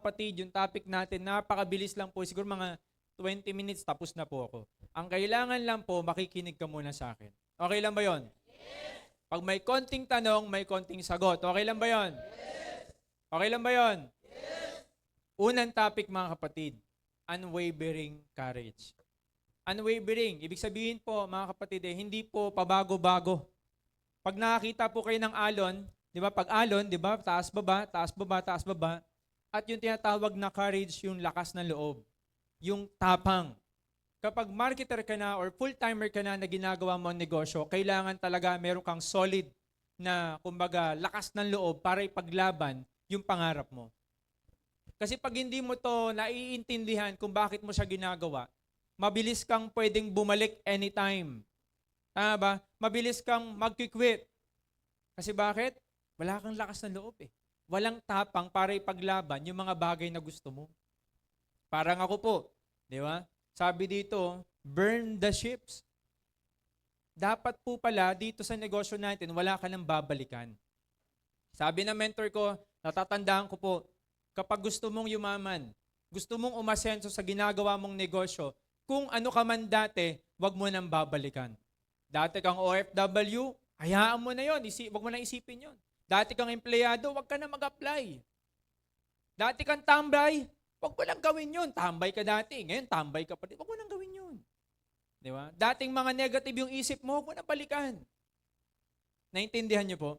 Kapatid, yung topic natin, napakabilis lang po. Siguro mga 20 minutes, tapos na po ako. Ang kailangan lang po, makikinig ka muna sa akin. Okay lang ba yon? Pag may konting tanong, may konting sagot. Okay lang ba yon? Okay lang ba yon? Unang topic mga kapatid, unwavering courage. Unwavering, ibig sabihin po mga kapatid, hindi po pabago-bago. Pag nakakita po kayo ng alon, di ba? Pag alon, di ba? Taas baba, taas baba, taas baba. At yung tinatawag na courage, yung lakas ng loob. Yung tapang. Kapag marketer ka na or full-timer ka na ginagawa mo ang negosyo, kailangan talaga meron kang solid na, kumbaga, lakas ng loob para ipaglaban yung pangarap mo. Kasi pag hindi mo to naiintindihan kung bakit mo siya ginagawa, mabilis kang pwedeng bumalik anytime. Tama ba? Mabilis kang mag-quit. Kasi bakit? Wala kang lakas ng loob eh. Walang tapang para ipaglaban yung mga bagay na gusto mo. Parang ako po, di ba? Sabi dito, burn the ships. Dapat po pala dito sa negosyo natin, wala ka nang babalikan. Sabi ng mentor ko, natatandaan ko po, kapag gusto mong yumaman, gusto mong umasenso sa ginagawa mong negosyo, kung ano ka man dati, wag mo nang babalikan. Dati kang OFW, hayaan mo na yon, wag mo nang isipin yon. Dati kang empleyado, wag ka na mag-apply. Dati kang tambay, wag mo nang gawin yun. Tambay ka dati, ngayon tambay ka pa rin. Wag mo nang gawin yun. Di ba? Dating mga negative yung isip mo, wag mo nang balikan. Naintindihan niyo po?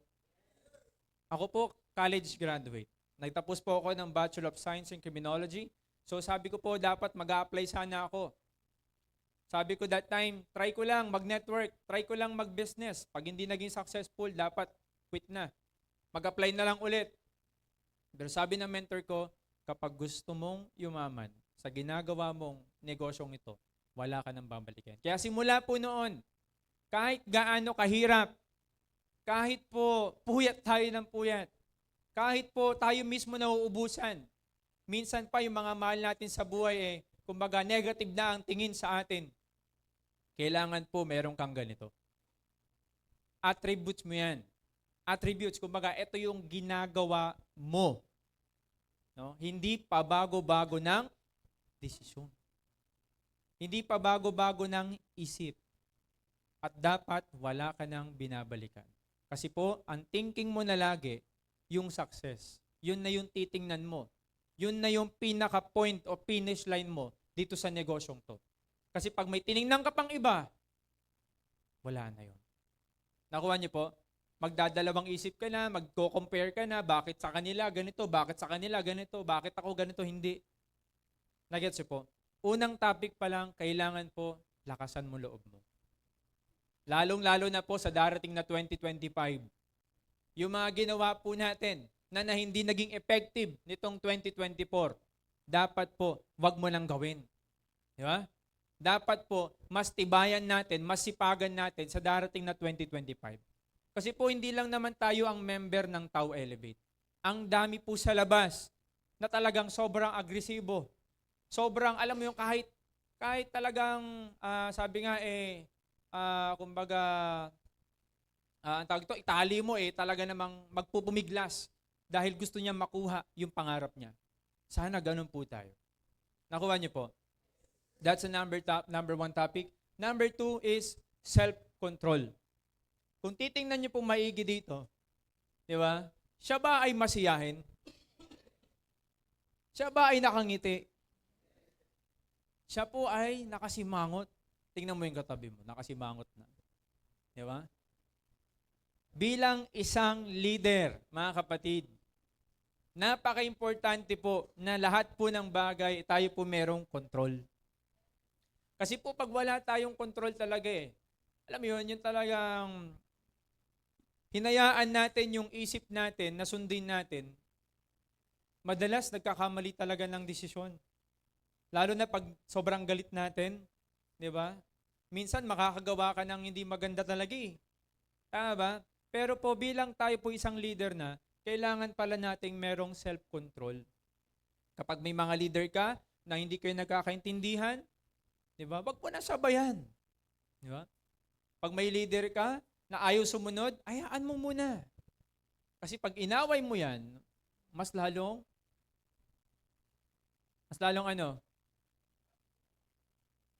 Ako po, college graduate. Nagtapos po ako ng Bachelor of Science in Criminology. So sabi ko po, dapat mag-a-apply sana ako. Sabi ko that time, try ko lang mag-network, try ko lang mag-business. Pag hindi naging successful, dapat quit na. Mag-apply na lang ulit. Pero sabi ng mentor ko, kapag gusto mong yumaman sa ginagawa mong negosyong ito, wala ka nang babalikan. Kaya simula po noon, kahit gaano kahirap, kahit po puyat tayo ng puyat, kahit po tayo mismo nauubusan, minsan pa yung mga mahal natin sa buhay kumbaga negative na ang tingin sa atin, kailangan po meron kang ganito. Attributes mo yan. Attributes, kumbaga, ito yung ginagawa mo. No? Hindi pa bago-bago ng desisyon. Hindi pa bago-bago ng isip. At dapat wala ka nang binabalikan. Kasi po, ang thinking mo na lagi, yung success. Yun na yung titingnan mo. Yun na yung pinaka-point o finish line mo dito sa negosyong to. Kasi pag may tiningnan ka pang iba, wala na yun. Nakuha niyo po? Magdadalawang isip ka na, magko-compare ka na, bakit sa kanila ganito, bakit sa kanila ganito, bakit ako ganito, hindi. Nagets niyo po? Unang topic pa lang, kailangan po lakasan mo loob mo. Lalong-lalo na po sa darating na 2025. Yung mga ginawa po natin na hindi naging effective nitong 2024, dapat po, wag mo nang gawin. Di ba? Dapat po, mas tibayan natin, mas sipagan natin sa darating na 2025. Kasi po, hindi lang naman tayo ang member ng Tau Elevate. Ang dami po sa labas na talagang sobrang agresibo. Sobrang, alam mo yung kahit talagang, sabi nga kumbaga, ang tawag ito, itali mo talaga namang magpupumiglas dahil gusto niya makuha yung pangarap niya. Sana ganun po tayo. Nakuha niyo po? That's the number one topic. Number two is self-control. Kung titingnan niyo po maigi dito, di ba? Siya ba ay masiyahin? Siya ba ay nakangiti? Siya po ay nakasimangot. Tingnan mo yung katabi mo, nakasimangot na. Di ba? Bilang isang leader, mga kapatid, napaka-importante po na lahat po ng bagay tayo po merong control. Kasi po pag wala tayong control talaga alam mo yun, yung talagang hinayaan natin yung isip natin na sundin natin, madalas nagkakamali talaga ng desisyon. Lalo na pag sobrang galit natin, di ba? Minsan makakagawa ka ng hindi maganda talaga Tama ba? Pero po bilang tayo po isang leader na, kailangan pala nating merong self-control. Kapag may mga leader ka na hindi kayo nagkakaintindihan, di ba? Wag mo na sabayan. Di ba? Pag may leader ka na ayaw sumunod, hayaan mo muna. Kasi pag inaway mo yan, mas lalong lalong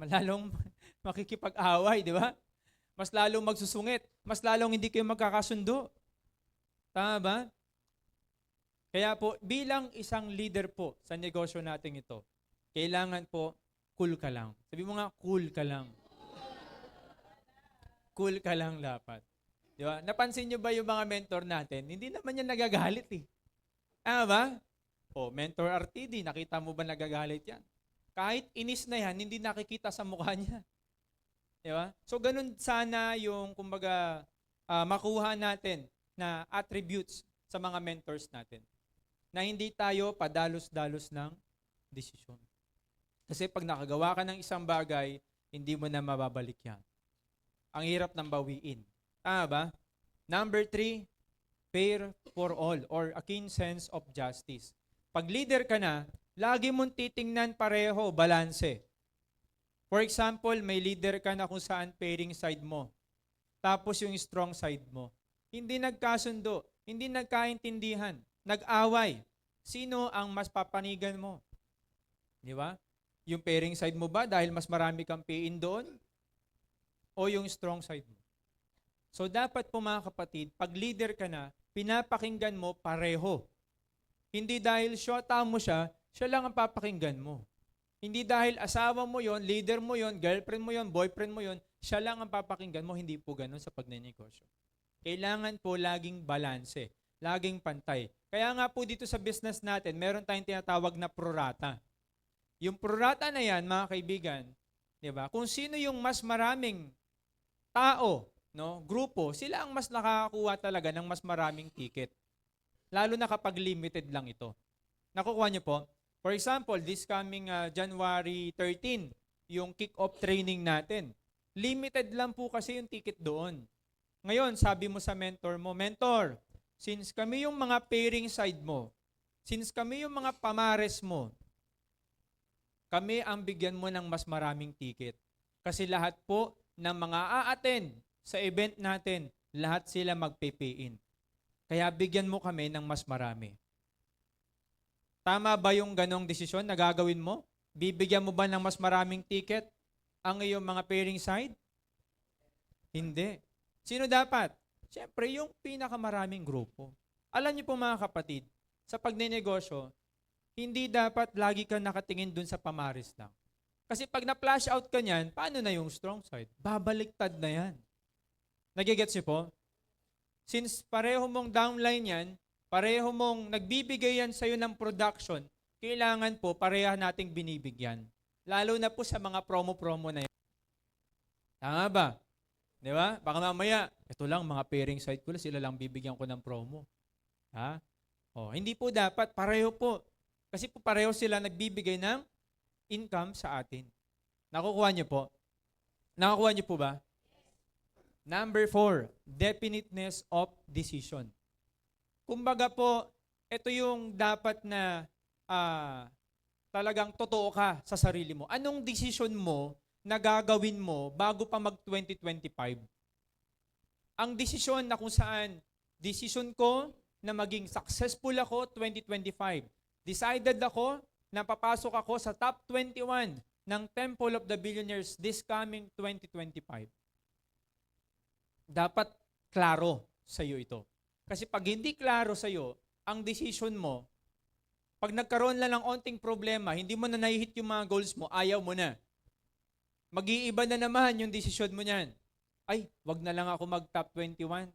malalong makikipag-away, di ba? Mas lalong magsusungit, mas lalong hindi kayo magkakasundo. Tama ba? Kaya po, bilang isang leader po sa negosyo natin ito, kailangan po, cool ka lang. Sabi mo nga, cool ka lang. Cool ka lang dapat. Di ba? Napansin nyo ba yung mga mentor natin? Hindi naman yan nagagalit eh. Tama ba? O, mentor RTD, nakita mo ba nagagalit yan? Kahit inis na yan, hindi nakikita sa mukha niya. Di ba? So, ganun sana yung, kumbaga, makuha natin na attributes sa mga mentors natin. Na hindi tayo padalos-dalos ng desisyon. Kasi pag nakagawa ka ng isang bagay, hindi mo na mababalik yan. Ang hirap ng bawiin. Tama ba? Number 3, fair for all or a keen sense of justice. Pag leader ka na, lagi mong titingnan pareho, balanse. For example, may leader ka na kung saan pairing side mo. Tapos yung strong side mo. Hindi nagkasundo, hindi nagkaintindihan, nag-away. Sino ang mas papanigan mo? Di ba? Yung pairing side mo ba dahil mas marami kang pay-in doon? O yung strong side mo? So dapat po mga kapatid, pag leader ka na, pinapakinggan mo pareho. Hindi dahil syota mo siya lang ang papakinggan mo. Hindi dahil asawa mo yon, leader mo yon, girlfriend mo yon, boyfriend mo yon, siya lang ang papakinggan mo, hindi po ganun sa pagnenegosyo. Kailangan po laging balanse, laging pantay. Kaya nga po dito sa business natin, meron tayong tinatawag na prorata. Yung prorata na yan, mga kaibigan, di ba? Kung sino yung mas maraming tao, no, grupo, sila ang mas nakakakuha talaga ng mas maraming ticket. Lalo na kapag limited lang ito. Nakukuha niyo po? For example, this coming January 13, yung kick-off training natin. Limited lang po kasi yung ticket doon. Ngayon, sabi mo sa mentor mo, Mentor, since kami yung mga pairing side mo, since kami yung mga pamares mo, kami ang bigyan mo ng mas maraming ticket. Kasi lahat po ng mga a-attend sa event natin, lahat sila magpe-pay-in. Kaya bigyan mo kami ng mas marami. Tama ba yung ganong desisyon na gagawin mo? Bibigyan mo ba ng mas maraming ticket ang iyong mga pairing side? Hindi. Sino dapat? Siyempre, yung pinakamaraming grupo. Alam niyo po mga kapatid, sa pagnenegosyo, hindi dapat lagi ka nakatingin dun sa pamaris lang. Kasi pag na-flash out ka niyan, paano na yung strong side? Babaliktad na yan. Nagigets niyo po? Since pareho mong downline yan, pareho mong nagbibigay yan sa'yo ng production, kailangan po pareha nating binibigyan. Lalo na po sa mga promo-promo na yan. Tama ba? Di ba? Baka mamaya, ito lang, mga pairing side ko, sila lang bibigyan ko ng promo. Ha? O, hindi po dapat, pareho po. Kasi po pareho sila nagbibigay ng income sa atin. Nakukuha niyo po? Nakakuha niyo po ba? Number 4, definiteness of decision. Kumbaga po, ito yung dapat na talagang totoo ka sa sarili mo. Anong decision mo na gagawin mo bago pa mag-2025? Ang desisyon na kung saan, decision ko na maging successful ako 2025. Decided ako na papasok ako sa top 21 ng Temple of the Billionaires this coming 2025. Dapat klaro sa iyo ito. Kasi pag hindi klaro sa iyo, ang decision mo, pag nagkaroon lang ng onting problema, hindi mo na nai-hit yung mga goals mo, ayaw mo na. Mag-iiba na naman yung decision mo niyan. Ay, wag na lang ako mag-top 21.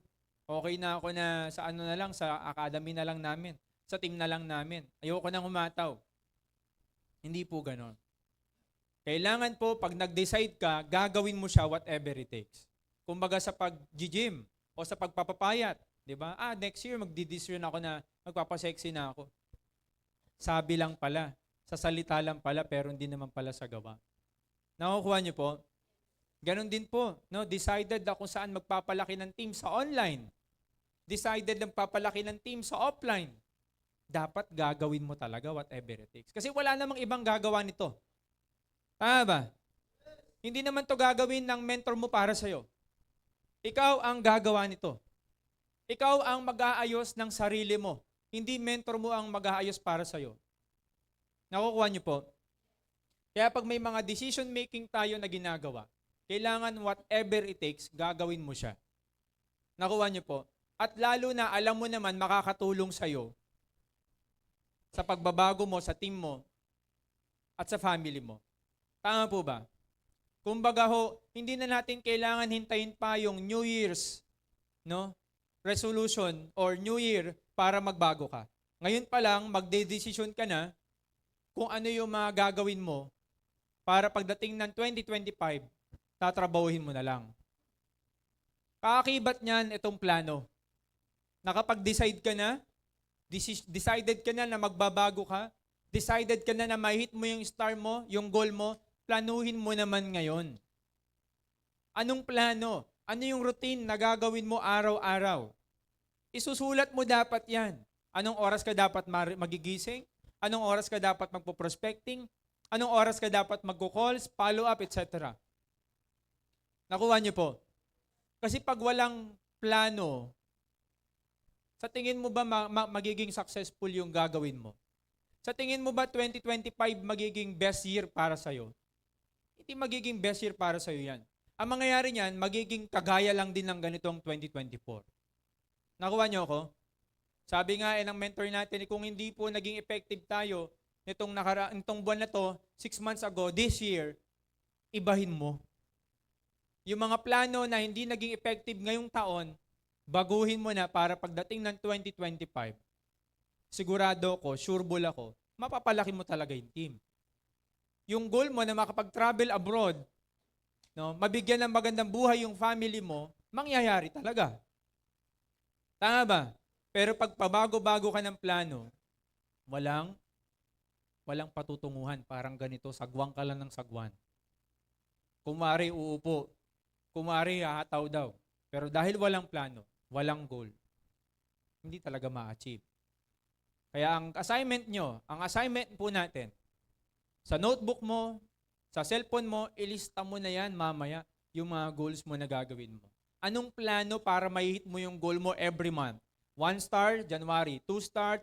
Okay na ako na sa ano na lang, sa academy na lang namin. Sa team na lang namin. Ayoko nang humataw. Hindi po ganon. Kailangan po, pag nag-decide ka, gagawin mo siya whatever it takes. Kumbaga sa pag-gym o sa pagpapapayat, di ba? Next year magdi-decision ako na magpapasexy na ako. Sabi lang pala, sa salita lang pala, pero hindi naman pala sa gawa. Nakukuha niyo po? Ganon din po, no? Decided na kung saan magpapalaki ng team sa online. Decided na magpapalaki ng team sa offline. Dapat gagawin mo talaga whatever it takes. Kasi wala namang ibang gagawa nito. Tama ba? Hindi naman to gagawin ng mentor mo para sa'yo. Ikaw ang gagawa nito. Ikaw ang mag-aayos ng sarili mo. Hindi mentor mo ang mag-aayos para sa'yo. Nakukuha niyo po? Kaya pag may mga decision making tayo na ginagawa, kailangan whatever it takes, gagawin mo siya. Nakuha niyo po? At lalo na alam mo naman makakatulong sa'yo sa pagbabago mo, sa team mo, at sa family mo. Tama po ba? Kumbaga ho, hindi na natin kailangan hintayin pa yung New Year's resolution or New Year para magbago ka. Ngayon pa lang, magde-decision ka na kung ano yung mga gagawin mo para pagdating ng 2025, tatrabahuhin mo na lang. Kaakibat niyan itong plano. Nakapag-decide ka na, decided ka na magbabago ka, decided ka na ma-hit mo yung star mo, yung goal mo, planuhin mo naman ngayon. Anong plano? Ano yung routine na gagawin mo araw-araw? Isusulat mo dapat yan. Anong oras ka dapat magigising? Anong oras ka dapat magpo-prospecting? Anong oras ka dapat magko-calls, follow-up, etc. Nakuha niyo po? Kasi pag walang plano, sa tingin mo ba magiging successful yung gagawin mo? Sa tingin mo ba 2025 magiging best year para sa'yo? Hindi magiging best year para sa'yo yan. Ang mangyayari niyan, magiging kagaya lang din ng ganitong 2024. Nakuha niyo ako? Sabi nga ng mentor natin, kung hindi po naging effective tayo nitong buwan na to, 6 months ago, this year, ibahin mo. Yung mga plano na hindi naging effective ngayong taon, baguhin mo na para pagdating ng 2025, sigurado ko, sureball ako, mapapalaki mo talaga yung team. Yung goal mo na makapag-travel abroad, mabigyan ng magandang buhay yung family mo, mangyayari talaga. Tama ba? Pero pag pabago-bago ka ng plano, walang patutunguhan. Parang ganito, sagwang ka lang ng sagwan. Kumari uupo, kumari hahataw daw. Pero dahil walang plano, walang goal, hindi talaga ma-achieve. Kaya ang assignment po natin, sa notebook mo, sa cellphone mo, ilista mo na yan mamaya yung mga goals mo na gagawin mo. Anong plano para ma-hit mo yung goal mo every month? 1 star, January. 2 star,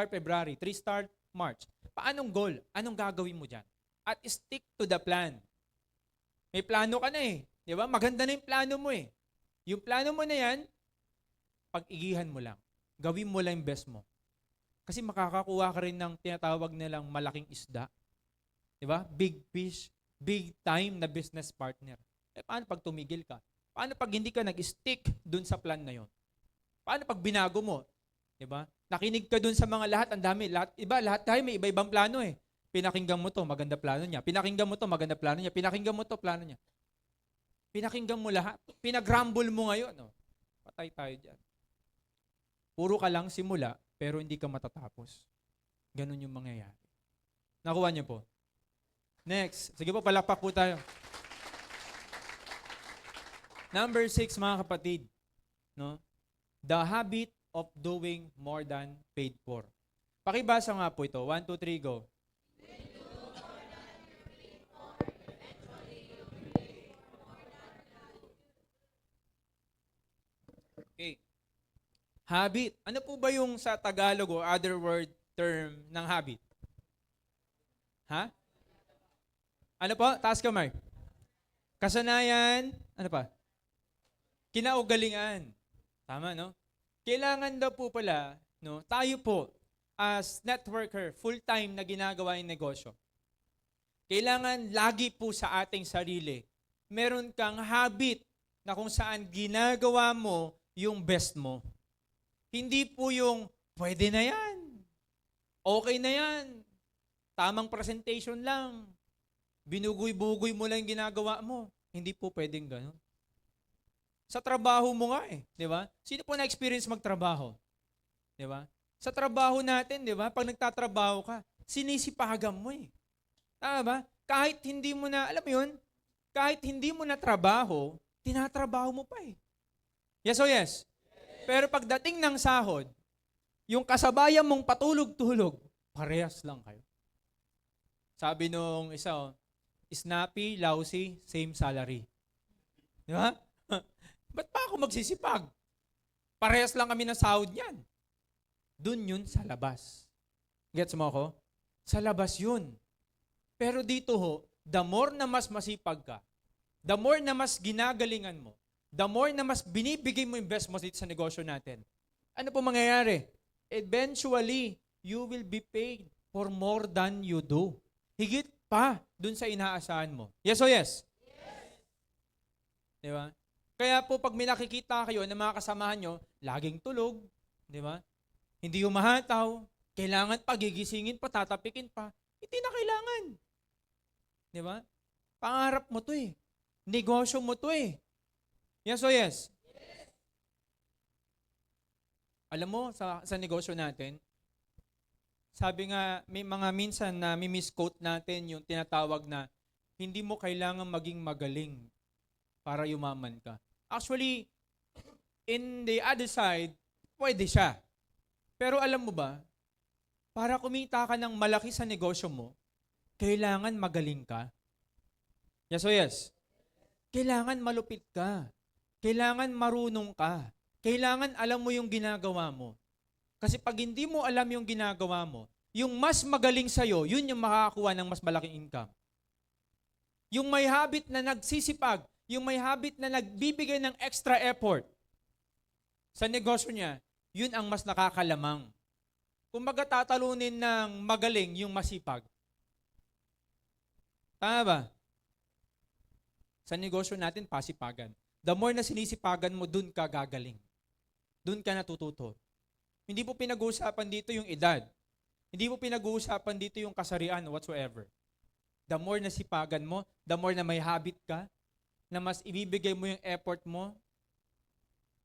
February. 3 star, March. Paanong goal? Anong gagawin mo dyan? At stick to the plan. May plano ka na eh. Di ba? Maganda na yung plano mo eh. Yung plano mo na yan, pag-igihan mo lang. Gawin mo lang yung best mo. Kasi makakakuha ka rin ng tinatawag nilang malaking isda. Di ba? Big fish, big time na business partner. Paano pag tumigil ka? Paano pag hindi ka nag-stick dun sa plan na yon? Paano pag binago mo? Diba? Nakinig ka dun sa mga lahat, ang dami. Lahat tayo may iba-ibang plano eh. Pinakinggan mo to, maganda plano niya. Pinakinggan mo to, maganda plano niya. Pinakinggan mo to, plano niya. Pinakinggan mo lahat. Pinag-rumble mo ngayon. Oh. Patay tayo dyan. Puro ka lang simula, pero hindi ka matatapos. Ganun yung mangyayari. Nakuha niyo po. Next. Sige po, palakpak po tayo. Number 6, mga kapatid. The habit of doing more than paid for. Pakibasa nga po ito. 1, 2, 3, go. Okay. Habit. Ano po ba yung sa Tagalog o other word term ng habit? Ha? Ano po? Taas kamay. Kasanayan. Ano pa? Kinaugalingan. Tama, no? Kailangan daw po pala, tayo po, as networker, full-time na ginagawa yung negosyo, kailangan lagi po sa ating sarili, meron kang habit na kung saan ginagawa mo yung best mo. Hindi po yung, pwede na yan, okay na yan, tamang presentation lang, binugoy-bugoy mo lang yung ginagawa mo. Hindi po pwedeng gano'n. Sa trabaho mo nga eh, di ba? Sino po na-experience magtrabaho? Di ba? Sa trabaho natin, di ba? Pag nagtatrabaho ka, sinisipagan mo eh. Tama ba? Kahit hindi mo na, alam mo yun, kahit hindi mo na trabaho, tinatrabaho mo pa eh. Yes o yes? Pero pagdating ng sahod, yung kasabayan mong patulog-tulog, parehas lang kayo. Sabi nung isa, snappy, lousy, same salary. Di ba? Ba't pa ako magsisipag? Parehas lang kami ng sahod niyan. Doon yun sa labas. Gets mo ako? Sa labas yun. Pero dito ho, the more na mas masipag ka, the more na mas ginagalingan mo, the more na mas binibigay mo yung best mo dito sa negosyo natin, ano po mangyayari? Eventually, you will be paid for more than you do. Higit pa dun sa inaasahan mo. Yes o yes? Di ba? Kaya po pag may nakikita kayo ng mga kasamahan nyo, laging tulog, di ba? Hindi humahataw, kailangan pagigisingin pa, tatapikin pa. Hindi na kailangan. Di ba? Pangarap mo to eh. Negosyo mo to eh. Yes o yes? Alam mo, sa negosyo natin, sabi nga, may mga minsan na misquote natin yung tinatawag na hindi mo kailangan maging magaling para yumaman ka. Actually, in the other side, pwede siya. Pero alam mo ba, para kumita ka ng malaki sa negosyo mo, kailangan magaling ka. Yes o yes? Kailangan malupit ka. Kailangan marunong ka. Kailangan alam mo yung ginagawa mo. Kasi pag hindi mo alam yung ginagawa mo, yung mas magaling sa'yo, yun yung makakakuha ng mas malaking income. Yung may habit na nagsisipag, yung may habit na nagbibigay ng extra effort sa negosyo niya, yun ang mas nakakalamang. Kung tatalunin ng magaling yung masipag. Tama ba? Sa negosyo natin, pasipagan. The more na sinisipagan mo, dun ka gagaling. Dun ka natututo. Hindi po pinag-uusapan dito yung edad. Hindi po pinag-uusapan dito yung kasarian whatsoever. The more na sipagan mo, the more na may habit ka, na mas ibibigay mo yung effort mo.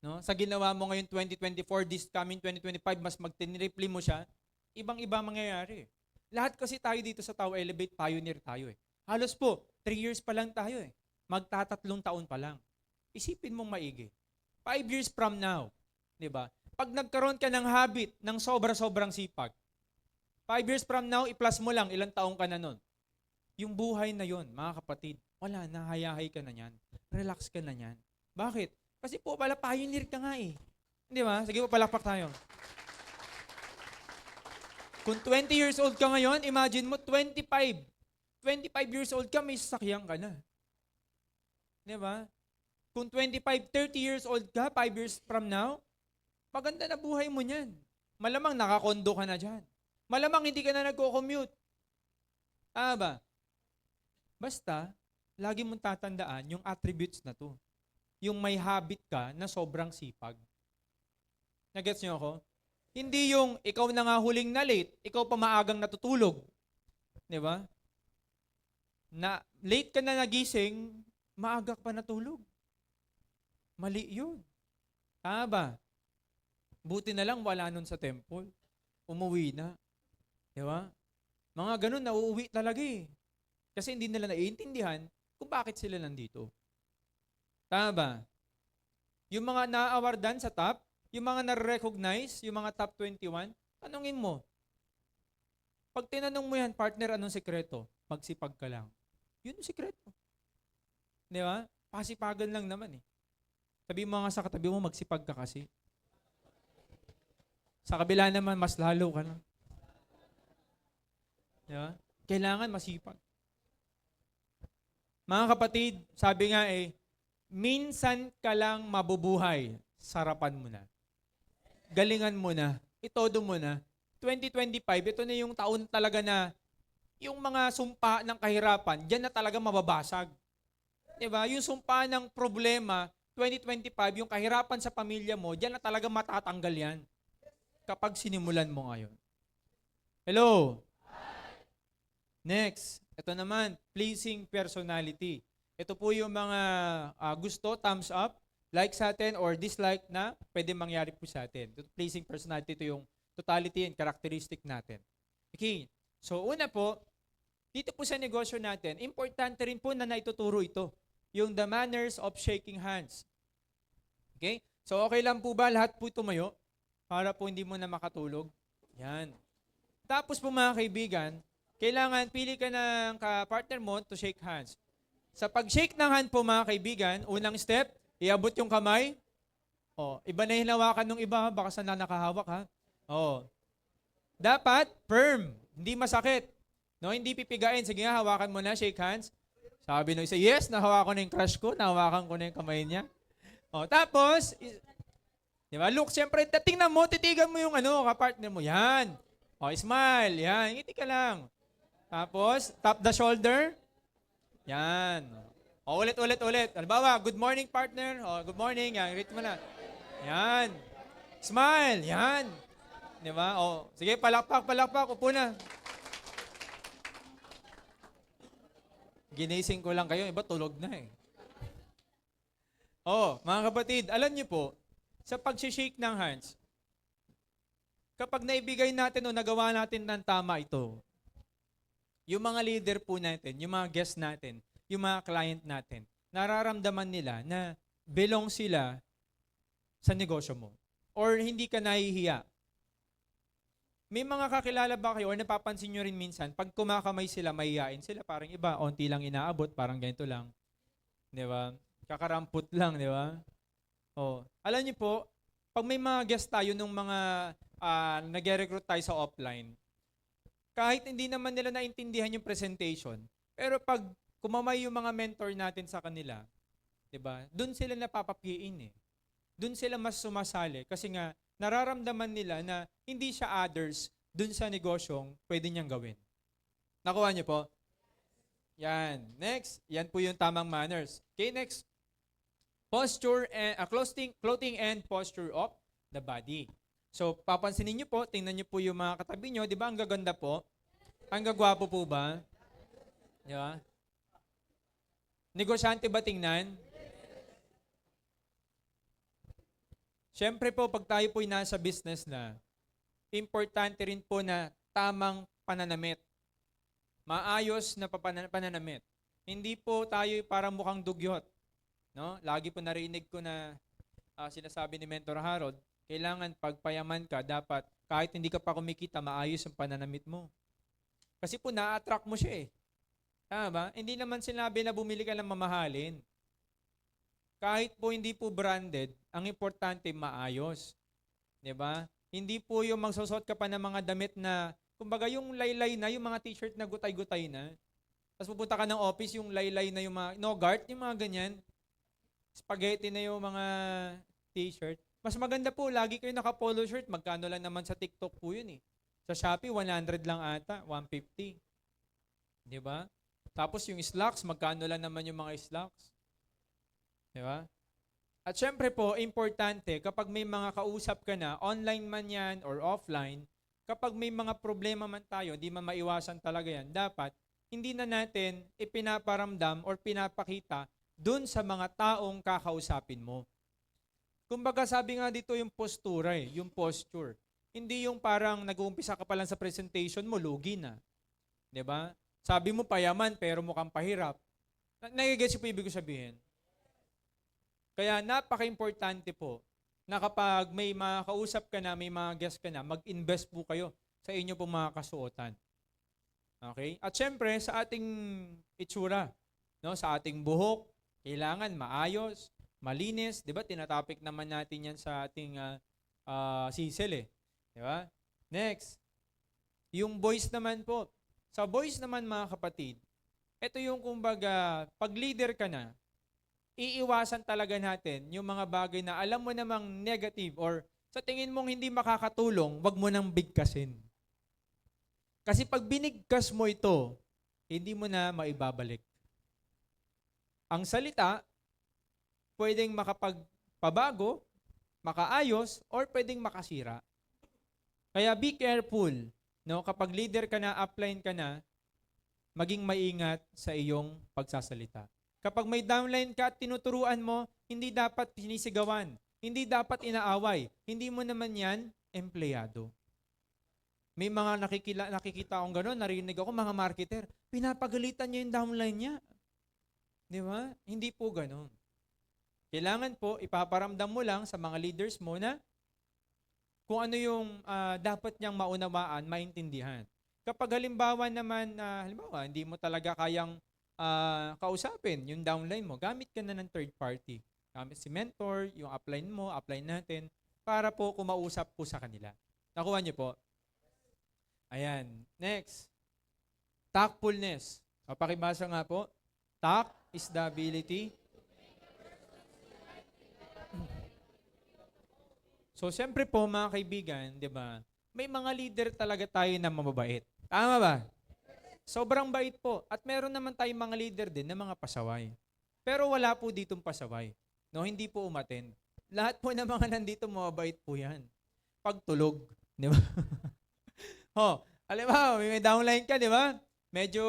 No? Sa ginawa mo ngayon 2024, this coming 2025, mas magtinripli mo siya, ibang-iba mangyayari. Lahat kasi tayo dito sa Tao Elevate, pioneer tayo eh. Halos po, 3 years pa lang tayo eh. Magtatatlong taon pa lang. Isipin mong maigi. 5 years from now, di ba? Pag nagkaroon ka ng habit ng sobra-sobrang sipag, 5 years from now, i-plus mo lang, ilang taong ka na nun. Yung buhay na yon, mga kapatid, wala na, hayahay ka na yan. Relax ka na yan. Bakit? Kasi po pala, pioneer ka nga eh. Di ba? Sige po, palakpak tayo. Kung 20 years old ka ngayon, imagine mo, 25 years old ka, may sasakyan ka na. Di ba? Kung 25, 30 years old ka, 5 years from now, maganda na buhay mo niyan. Malamang nakakondo ka na dyan. Malamang hindi ka na nagko-commute. Ba? Basta, lagi mong tatandaan yung attributes na to. Yung may habit ka na sobrang sipag. Nagets niyo ako? Hindi yung ikaw na nga huling na late, ikaw pa maagang natutulog. Di ba? Na late ka na nagising, maaga ka pa natulog. Mali yun. Tama ba? Buti na lang wala nun sa temple. Umuwi na. Di ba? Mga ganun, nauuwi talaga eh. Kasi hindi nila naiintindihan kung bakit sila nandito. Tama ba? Yung mga na-awardan sa top, yung mga na-recognize, yung mga top 21, tanungin mo. Pag tinanong mo yan, partner, anong sekreto? Magsipag ka lang. Yun yung sekreto. Di ba? Pasipagan lang naman eh. Sabi mo nga sa katabi mo, magsipag ka kasi. Sa kabila naman, mas lalo ka lang. Di ba? Kailangan masipag. Mga kapatid, sabi nga eh, minsan ka lang mabubuhay, sarapan mo na. Galingan mo na. Itodo mo na. 2025, ito na yung taon talaga na yung mga sumpa ng kahirapan, dyan na talaga mababasag. Diba? Yung sumpa ng problema, 2025, yung kahirapan sa pamilya mo, dyan na talaga matatanggal yan. Kapag sinimulan mo ngayon. Hello? Next, ito naman, pleasing personality. Ito po yung mga gusto, thumbs up, like sa atin, or dislike na pwede mangyari po sa atin. Ito, pleasing personality, ito yung totality and characteristic natin. Okay, so una po, dito po sa negosyo natin, importante rin po na naituturo ito, yung the manners of shaking hands. Okay, so okay lang po ba lahat po tumayo para po hindi mo na makatulog? Yan. Tapos po mga kaibigan, kailangan pili ka ng partner mo to shake hands. Sa pag-shake ng hand po mga kaibigan, unang step, iabot yung kamay. Oh, iba na hinawakan ng iba, baka saan na nakahawak ha. Oh. Dapat firm, hindi masakit. No, hindi pipigain. Sige nga, hawakan mo na, shake hands. Sabi nung isa, yes, nahawakan ko na yung crush ko, nahawakan ko na yung kamay niya. O, tapos, di ba, look, siyempre, tingnan mo, titigan mo yung kapartner mo. Yan. O, smile. Yan, ngiti ka lang. Tapos, tap the shoulder. Yan. O, ulit. Halimbawa, good morning, partner. O, good morning. Yan, greet mo na. Yan. Smile. Yan. Di ba? O, sige, palakpak. Upo na. Ginising ko lang kayo, iba tulog na eh. Oh, mga kapatid, alam niyo po, sa pag-shake ng hands, kapag naibigay natin o nagawa natin ng tama ito, yung mga leader po natin, yung mga guest natin, yung mga client natin, nararamdaman nila na belong sila sa negosyo mo. Or hindi ka nahihiya. May mga kakilala ba kayo or napapansin nyo rin minsan, pag kumakamay sila, mahihain sila, parang iba, onti lang inaabot, parang ganito lang. Di ba? Kakarampot lang, di ba? Oh. Alam niyo po, pag may mga guest tayo nung mga nag-recruit tayo sa offline, kahit hindi naman nila naintindihan yung presentation, pero pag kumamay yung mga mentor natin sa kanila, di ba? Doon sila napapapiin eh. Doon sila mas sumasali kasi nga, nararamdaman nila na hindi siya others dun sa negosyong pwede niyang gawin. Nakuha niyo po? Yan. Next, yan po yung tamang manners. Okay, next. Posture and clothing and posture of the body. So, papansinin niyo po, tingnan niyo po yung mga katabi niyo, 'di ba? Ang gaganda po. Ang gagwapo po ba? 'Di ba? Negosyante ba tingnan? Siyempre po, pag tayo po'y nasa business na, importante rin po na tamang pananamit. Maayos na pananamit. Hindi po tayo parang mukhang dugyot. No? Lagi po narinig ko na sinasabi ni Mentor Harold, kailangan pagpayaman ka, dapat kahit hindi ka pa kumikita, maayos ang pananamit mo. Kasi po na-attract mo siya eh. Tama ba? Hindi naman sinabi na bumili ka ng mamahalin. Kahit po hindi po branded, ang importante maayos. 'Di ba? Hindi po yung magsusot ka pa ng mga damit na, kumbaga yung laylay na, yung mga t-shirt na gutay-gutay na. Tapos pupunta ka ng office, yung laylay na yung mga, Nogart, yung mga ganyan. Spaghetti na yung mga t-shirt. Mas maganda po, lagi kayo naka-polo shirt, magkano lang naman sa TikTok po yun eh. Sa Shopee, 100 lang ata, 150. 'Di ba? Tapos yung slacks, magkano lang naman yung mga slacks. Diba? At syempre po, importante, kapag may mga kausap ka na, online man yan or offline, kapag may mga problema man tayo, di man maiwasan talaga yan, dapat hindi na natin ipinaparamdam or pinapakita dun sa mga taong kakausapin mo. Kumbaga sabi nga dito yung postura yung posture. Hindi yung parang nag-uumpisa ka pa lang sa presentation mo, lugi na. Diba? Sabi mo payaman pero mukhang pahirap. Nagigets po ibig ko sabihin? Kaya napaka-importante po na kapag may mga kausap ka na, may mga guest ka na, mag-invest po kayo sa inyo pong mga kasuotan. Okay? At syempre, sa ating itsura, no, sa ating buhok, kailangan maayos, malinis. Di ba? Tinatopic naman natin yan sa ating sisel eh. Di ba? Next. Yung voice naman po. Sa voice naman mga kapatid, ito yung kumbaga, pag leader ka na, iiwasan talaga natin yung mga bagay na alam mo namang negative or sa tingin mong hindi makakatulong, wag mo nang bigkasin. Kasi pag binigkas mo ito, hindi mo na maibabalik. Ang salita, pwedeng makapagpabago, makaayos, or pwedeng makasira. Kaya be careful, no? Kapag leader ka na, upline ka na, maging maingat sa iyong pagsasalita. Kapag may downline ka at tinuturuan mo, hindi dapat sinisigawan. Hindi dapat inaaway. Hindi mo naman yan empleyado. May mga nakikita akong gano'n, narinig ako, mga marketer, pinapagalitan niya yung downline niya. Di ba? Hindi po gano'n. Kailangan po, ipaparamdam mo lang sa mga leaders mo na kung ano yung dapat niyang maunawaan, maintindihan. Kapag halimbawa naman, hindi mo talaga kayang kausapin yung downline mo, gamit ka na ng third party. Gamit si mentor, yung upline mo, upline natin, para po kumausap po sa kanila. Nakuha niyo po? Ayan. Next. Tactfulness. O, pakibasa nga po. Tact is the ability. So, siyempre po, mga kaibigan, di ba, may mga leader talaga tayo na mababait. Tama ba? Sobrang bait po. At meron naman tayong mga leader din na mga pasaway. Pero wala po ditong pasaway. No, hindi po umattend. Lahat po ng mga nandito mababait po yan. Pagtulog. Di ba? Alam mo, may downline ka, di ba? Medyo,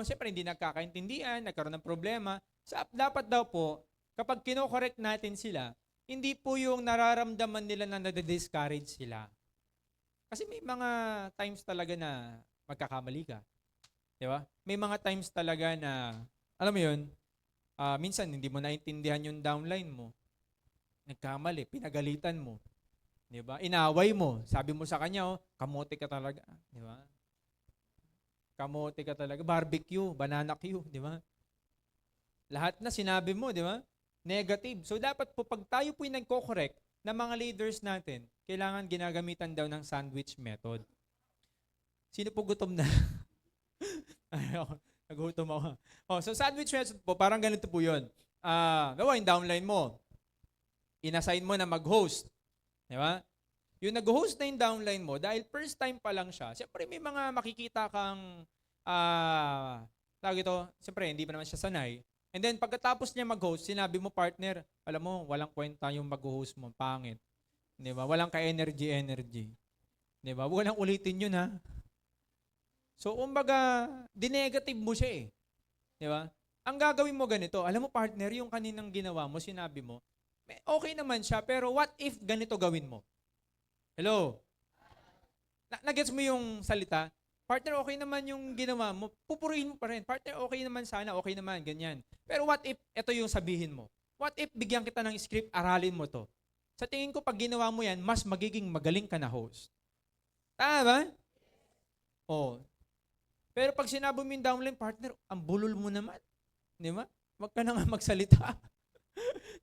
siyempre, hindi nagkakaintindihan, nagkaroon ng problema. Dapat daw po, kapag kinokorek natin sila, hindi po yung nararamdaman nila na nade-discourage sila. Kasi may mga times talaga na magkakamali ka. Di ba? May mga times talaga na, alam mo yun, minsan hindi mo naintindihan yung downline mo. Nagkamali, pinagalitan mo. Di ba? Inaway mo. Sabi mo sa kanya, kamote ka talaga. Di ba? Kamote ka talaga. Barbecue, banana Q. Di ba? Lahat na sinabi mo, di ba? Negative. So dapat po pag tayo po yung nagko-correct ng mga leaders natin, kailangan ginagamitan daw ng sandwich method. Sino po gutom na? Nagutom ako. So sandwich method po, parang ganito po yun. Yung downline mo, inassign mo na mag-host. Di ba? Yung nag-host na yung downline mo, dahil first time pa lang siya, siyempre may mga makikita kang, tawag ito, siyempre hindi pa naman siya sanay. And then pagkatapos niya mag-host, sinabi mo, partner, alam mo, walang kwenta yung mag-host mo, pangit. Di ba? Walang ka-energy. Di ba? Walang ulitin yun, ha? So, kumbaga, dinegative mo siya eh. Di ba? Ang gagawin mo ganito, alam mo, partner, yung kaninang ginawa mo, sinabi mo, okay naman siya, pero what if ganito gawin mo? Hello? Nagets mo yung salita? Partner, okay naman yung ginawa mo, pupurihin mo pa rin. Partner, okay naman sana, okay naman, ganyan. Pero what if, ito yung sabihin mo. What if bigyan kita ng script, aralin mo to? Sa tingin ko, pag ginawa mo yan, mas magiging magaling ka na host. Tama ba? Oh. Pero pag sinabi mo yung downline, partner, ang bulol mo naman. Di ba? Wag ka na nga magsalita.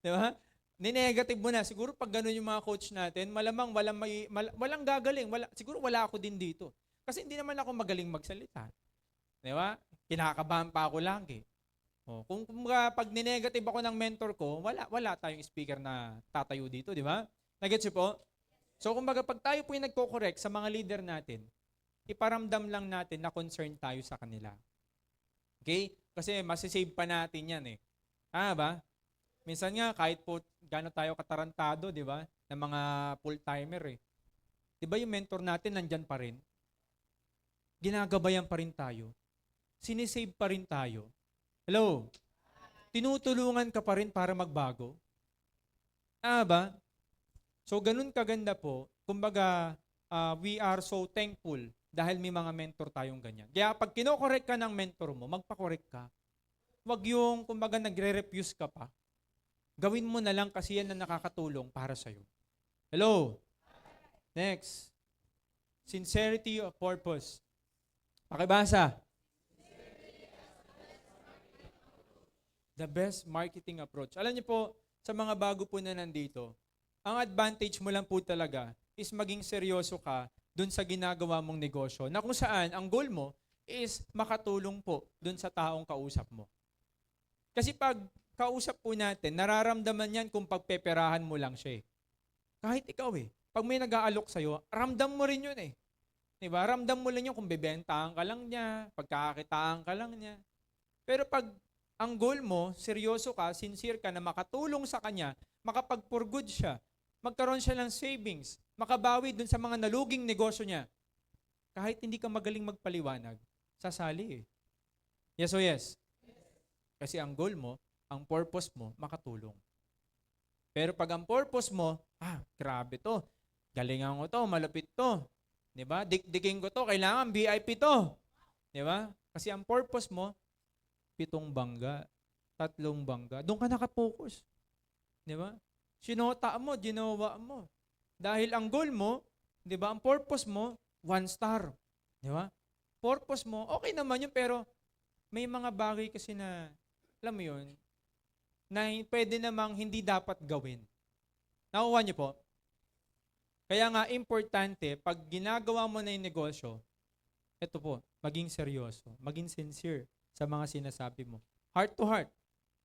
Di ba? Ninegative mo na. Siguro pag gano'n yung mga coach natin, malamang walang gagaling. Siguro wala ako din dito. Kasi hindi naman ako magaling magsalita. Di ba? Kinakabahan pa ako lagi. Kung pag ninegative ako ng mentor ko, wala tayong speaker na tatayo dito, di ba? Nagets po? So kumbaga pag tayo po yung nagko-correct sa mga leader natin, iparamdam lang natin na concerned tayo sa kanila. Okay? Kasi masisave pa natin yan eh. Ba? Minsan nga kahit po gaano tayo katarantado, di ba? Ng mga full-timer eh. Di ba yung mentor natin nandyan pa rin? Ginagabayan pa rin tayo. Sinisave pa rin tayo. Hello? Tinutulungan ka pa rin para magbago. Ba? So, ganun kaganda po. Kumbaga, we are so thankful dahil may mga mentor tayong ganyan. Kaya pag kinokorek ka ng mentor mo, magpakorek ka. Huwag yung, kumbaga, nagre-refuse ka pa. Gawin mo na lang kasi yan na nakakatulong para sa'yo. Hello? Next. Sincerity of purpose. Pakibasa. The best marketing approach. Alam niyo po, sa mga bago po na nandito, ang advantage mo lang po talaga is maging seryoso ka dun sa ginagawa mong negosyo na kung saan ang goal mo is makatulong po dun sa taong kausap mo. Kasi pag kausap po natin, nararamdaman yan kung pagpeperahan mo lang siya eh. Kahit ikaw eh. Pag may nag-aalok sa'yo, ramdam mo rin yun eh. Diba? Ramdam mo lang yun kung bebentahan ka lang niya, pagkakakitaan ka lang niya. Pero pag ang goal mo, seryoso ka, sincere ka na makatulong sa kanya, makapag-for good siya, magkaroon siya ng savings, makabawi dun sa mga naluging negosyo niya, kahit hindi ka magaling magpaliwanag, sasali eh. Yes o yes? Kasi ang goal mo, ang purpose mo, makatulong. Pero pag ang purpose mo, grabe to, galingan ko to, malupit to, diba? Dikdikin ko to, kailangan VIP to. Diba? Kasi ang purpose mo, 7 bangga, 3 bangga, doon ka nakapokus. Diba? Sinota mo, ginawa mo. Dahil ang goal mo, diba, ang purpose mo, 1 star. Diba? Purpose mo, okay naman yun, pero may mga bagay kasi na, alam mo yun, na pwede namang hindi dapat gawin. Nakuha niyo po? Kaya nga, importante, pag ginagawa mo na yung negosyo, ito po, maging seryoso, maging sincere sa mga sinasabi mo. Heart to heart.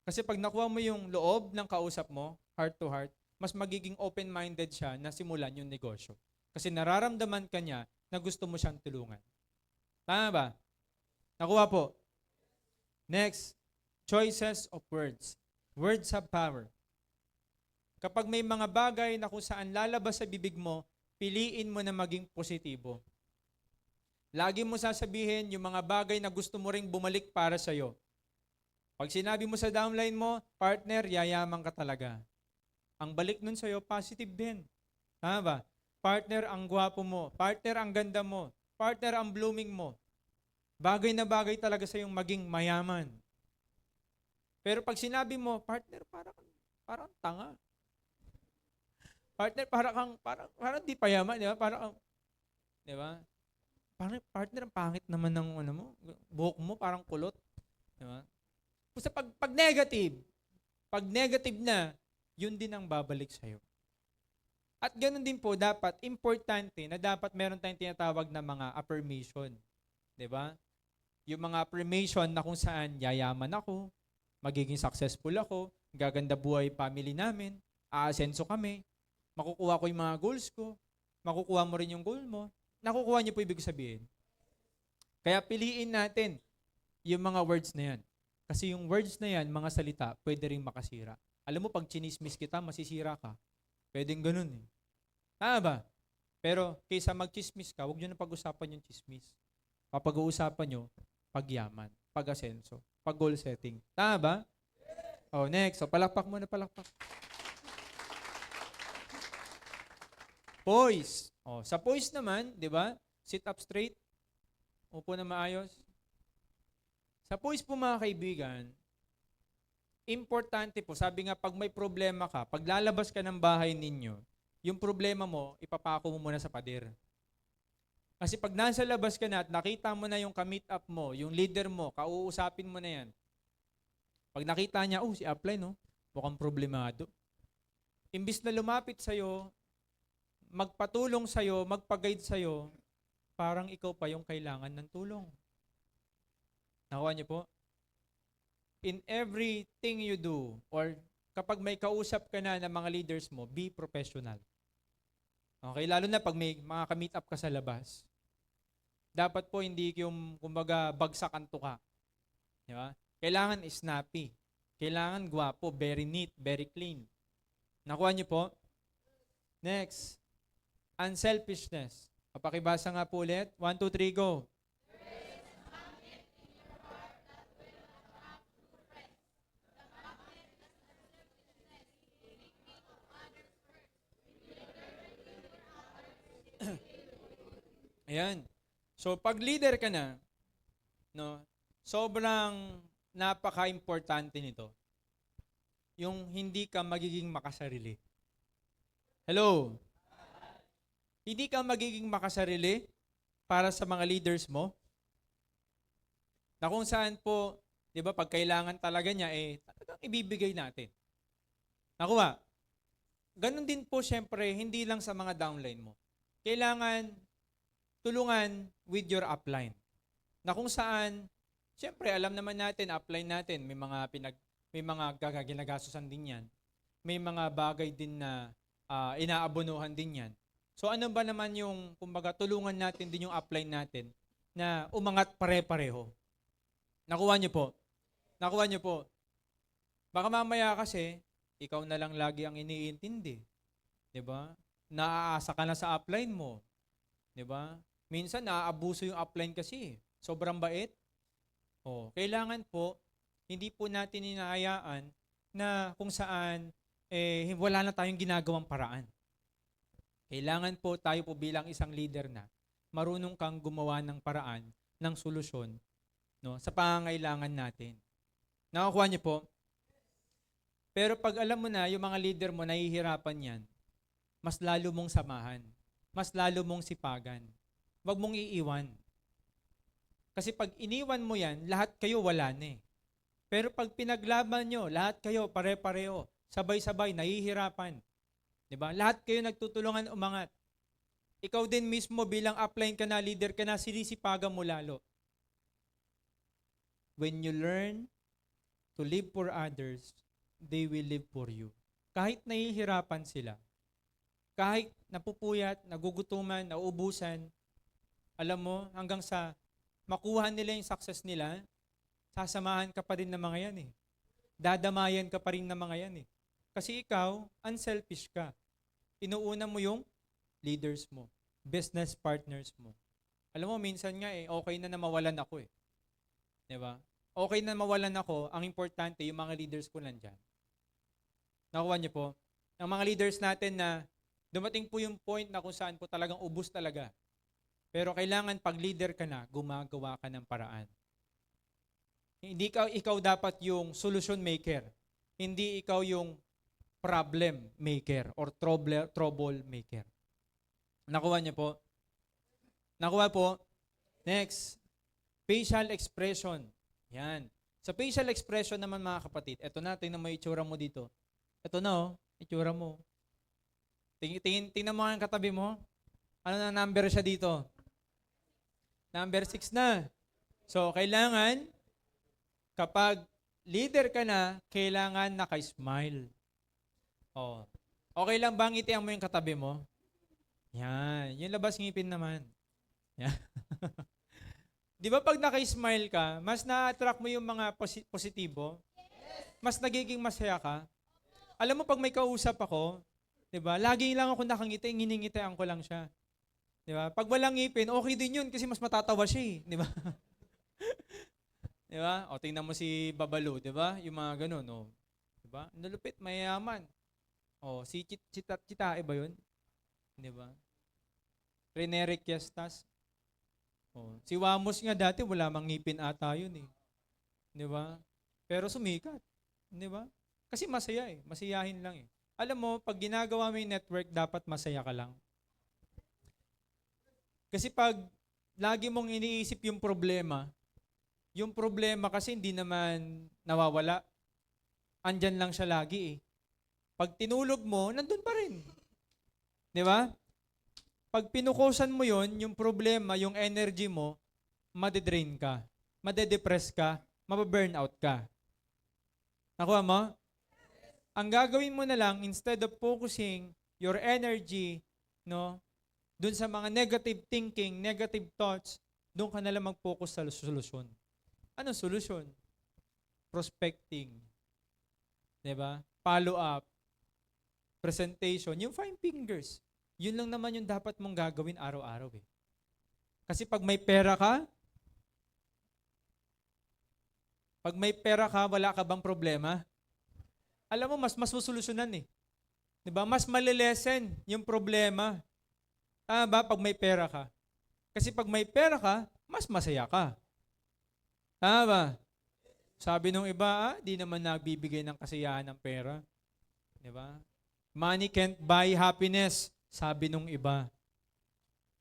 Kasi pag nakuha mo yung loob ng kausap mo, heart to heart, mas magiging open-minded siya na simulan yung negosyo. Kasi nararamdaman ka niya na gusto mo siyang tulungan. Tama ba? Nakuha po. Next, choices of words. Words have power. Kapag may mga bagay na kung saan lalabas sa bibig mo, piliin mo na maging positibo. Lagi mo sasabihin yung mga bagay na gusto mo ring bumalik para sa'yo. Pag sinabi mo sa downline mo, partner, yayaman ka talaga. Ang balik nun sa'yo, positive din. Tama ba? Partner, ang gwapo mo. Partner, ang ganda mo. Partner, ang blooming mo. Bagay na bagay talaga sa'yong maging mayaman. Pero pag sinabi mo, partner, parang tanga. Partner, parang di payaman, di ba? Di ba? Partner, ang pangit naman ng ano mo. Buhok mo parang kulot. Di ba? Kasi pag negative na, yun din ang babalik sa'yo. At ganoon din po, dapat, importante na dapat meron tayong tinatawag na mga affirmation. Di ba? Yung mga affirmation na kung saan yayaman ako, magiging successful ako, gaganda buhay family namin, aasenso kami, makukuha ko yung mga goals ko, makukuha mo rin yung goal mo. Nakukuha niyo po ibig sabihin. Kaya piliin natin yung mga words na yan. Kasi yung words na yan, mga salita, pwede rin makasira. Alam mo, pag chinismis kita, masisira ka. Pwedeng ganun eh. Tama ba? Pero kaysa mag-chismis ka, huwag nyo na pag-usapan yung chismis. Papag-uusapan nyo, pagyaman, pag-asenso, pag-goal setting. Tama ba? Oh, next. So, palakpak muna, palakpak. Poise. Oh, sa poise naman, di ba? Sit up straight. Upo na maayos. Sa poise po mga kaibigan, importante po, sabi nga pag may problema ka, pag lalabas ka ng bahay ninyo, yung problema mo, ipapako mo muna sa pader. Kasi pag nasa labas ka na at nakita mo na yung ka-meet up mo, yung leader mo, kauusapin mo na yan. Pag nakita niya, si Upline, no? Mukhang problemado. Imbis na lumapit sa'yo, magpatulong sa'yo, magpag-guide sa'yo, parang ikaw pa yung kailangan ng tulong. Nakuha niyo po? In everything you do, or kapag may kausap ka na ng mga leaders mo, be professional. Okay, lalo na pag may mga ka-meet up ka sa labas. Dapat po hindi yung, kumbaga, bagsak ang tuka. Di ba? Kailangan snappy. Kailangan gwapo, very neat, very clean. Nakuha niyo po? Next. Unselfishness. Papakibasa nga po ulit. 1, 2, 3, go. Ayan. So, pag leader ka na, no, sobrang napaka-importante nito. Yung hindi ka magiging makasarili. Hello? Hindi ka magiging makasarili para sa mga leaders mo. Na kung saan po, di ba, pag kailangan talaga niya, talagang ibibigay natin. Nakuha. Ganon din po, syempre, hindi lang sa mga downline mo. Kailangan tulungan with your upline. Na kung saan, syempre, alam naman natin, upline natin, may mga ginagastusan din yan. May mga bagay din na inaabonohan din yan. So ano ba naman yung, kumbaga, tulungan natin din yung upline natin na umangat pare-pareho. Nakuha niyo po? Nakuha niyo po? Baka mamaya kasi, ikaw na lang lagi ang iniintindi. Diba? Naaasa ka na sa upline mo. Diba? Minsan, naaabuso yung upline kasi. Sobrang bait. Kailangan po, hindi po natin hinahayaan na kung saan, wala na tayong ginagawang paraan. Kailangan po tayo po bilang isang leader na marunong kang gumawa ng paraan, ng solusyon, no, sa pangangailangan natin. Nakakuha niyo po? Pero pag alam mo na, yung mga leader mo, nahihirapan yan, mas lalo mong samahan. Mas lalo mong sipagan. Huwag mong iiwan. Kasi pag iniwan mo yan, lahat kayo wala na eh. Pero pag pinaglaban nyo, lahat kayo pare-pareho, sabay-sabay, nahihirapan. Diba? Lahat kayo nagtutulungan umangat. Ikaw din mismo bilang upline ka na, leader ka na, sinisipagan mo lalo. when you learn to live for others, they will live for you. Kahit nahihirapan sila, kahit napupuyat, nagugutuman, nauubusan, alam mo, hanggang sa makuha nila yung success nila, sasamahan ka pa rin ng mga yan eh. Dadamayan ka pa rin ng mga yan eh. Kasi ikaw, unselfish ka. Inuuna mo yung leaders mo, business partners mo. Alam mo, minsan nga okay na mawalan ako eh. Diba? Okay na mawalan ako, ang importante, yung mga leaders ko nandyan. Nakuha niyo po? Ang mga leaders natin na dumating po yung point na kung saan po talagang ubus talaga. Pero kailangan pag leader ka na, gumagawa ka ng paraan. Hindi ikaw dapat yung solution maker. Hindi ikaw yung problem maker or trouble maker. Nakuha niyo po? Nakuha po? Next. Facial expression. Yan. Sa facial expression naman mga kapatid, eto na, tingnan mo yung itsura mo dito. Eto na itsura mo. Tingnan mo ang katabi mo. Ano na number siya dito? Number 6 na. So, kailangan, kapag leader ka na, kailangan naka-smile. Oh. Okay lang ba ngitian mo yung katabi mo? Yan. Yung labas ngipin naman. Yan. Di ba pag naka-smile ka, mas na-attract mo yung mga positibo? Mas nagiging masaya ka? Alam mo, pag may kausap ako, di ba, lagi lang ako nakangiti, nginingitian ko lang siya. Di ba? Pag walang ngipin, okay din yun kasi mas matatawa siya eh. Di ba? Di ba? O, tingnan mo si Babalo, di ba? Yung mga ganun, o. Di ba? Nalupit, mayayaman. O, si Chitae ba yun? Di ba? Rene Requiestas. O, si Wamos nga dati, wala mang ngipin ata yun eh. Di ba? Pero sumikat. Di ba? Kasi masaya eh. Masiyahin lang eh. Alam mo, pag ginagawa mo yung network, dapat masaya ka lang. Kasi pag lagi mong iniisip yung problema kasi hindi naman nawawala. Andyan lang siya lagi eh. Pag tinulog mo, nandun pa rin. Di ba? Pag pinukusan mo yon, yung problema, yung energy mo, madedrain ka, madedepress ka, mababurnout ka. Nakuha mo? Ang gagawin mo na lang, instead of focusing your energy, no, dun sa mga negative thinking, negative thoughts, doon ka na lang mag-focus sa solusyon. Anong solusyon? Prospecting. Diba? Follow up. Presentation. Yung 5 fingers. Yun lang naman yung dapat mong gagawin araw-araw eh. Kasi pag may pera ka, wala ka bang problema? Alam mo, mas masusolusyonan eh. Diba? Mas malilesen yung problema. Tama ba? Pag may pera ka. Kasi pag may pera ka, mas masaya ka. Tama ba? Sabi nung iba, di naman nagbibigay ng kasiyahan ng pera. Diba? Money can't buy happiness, sabi nung iba.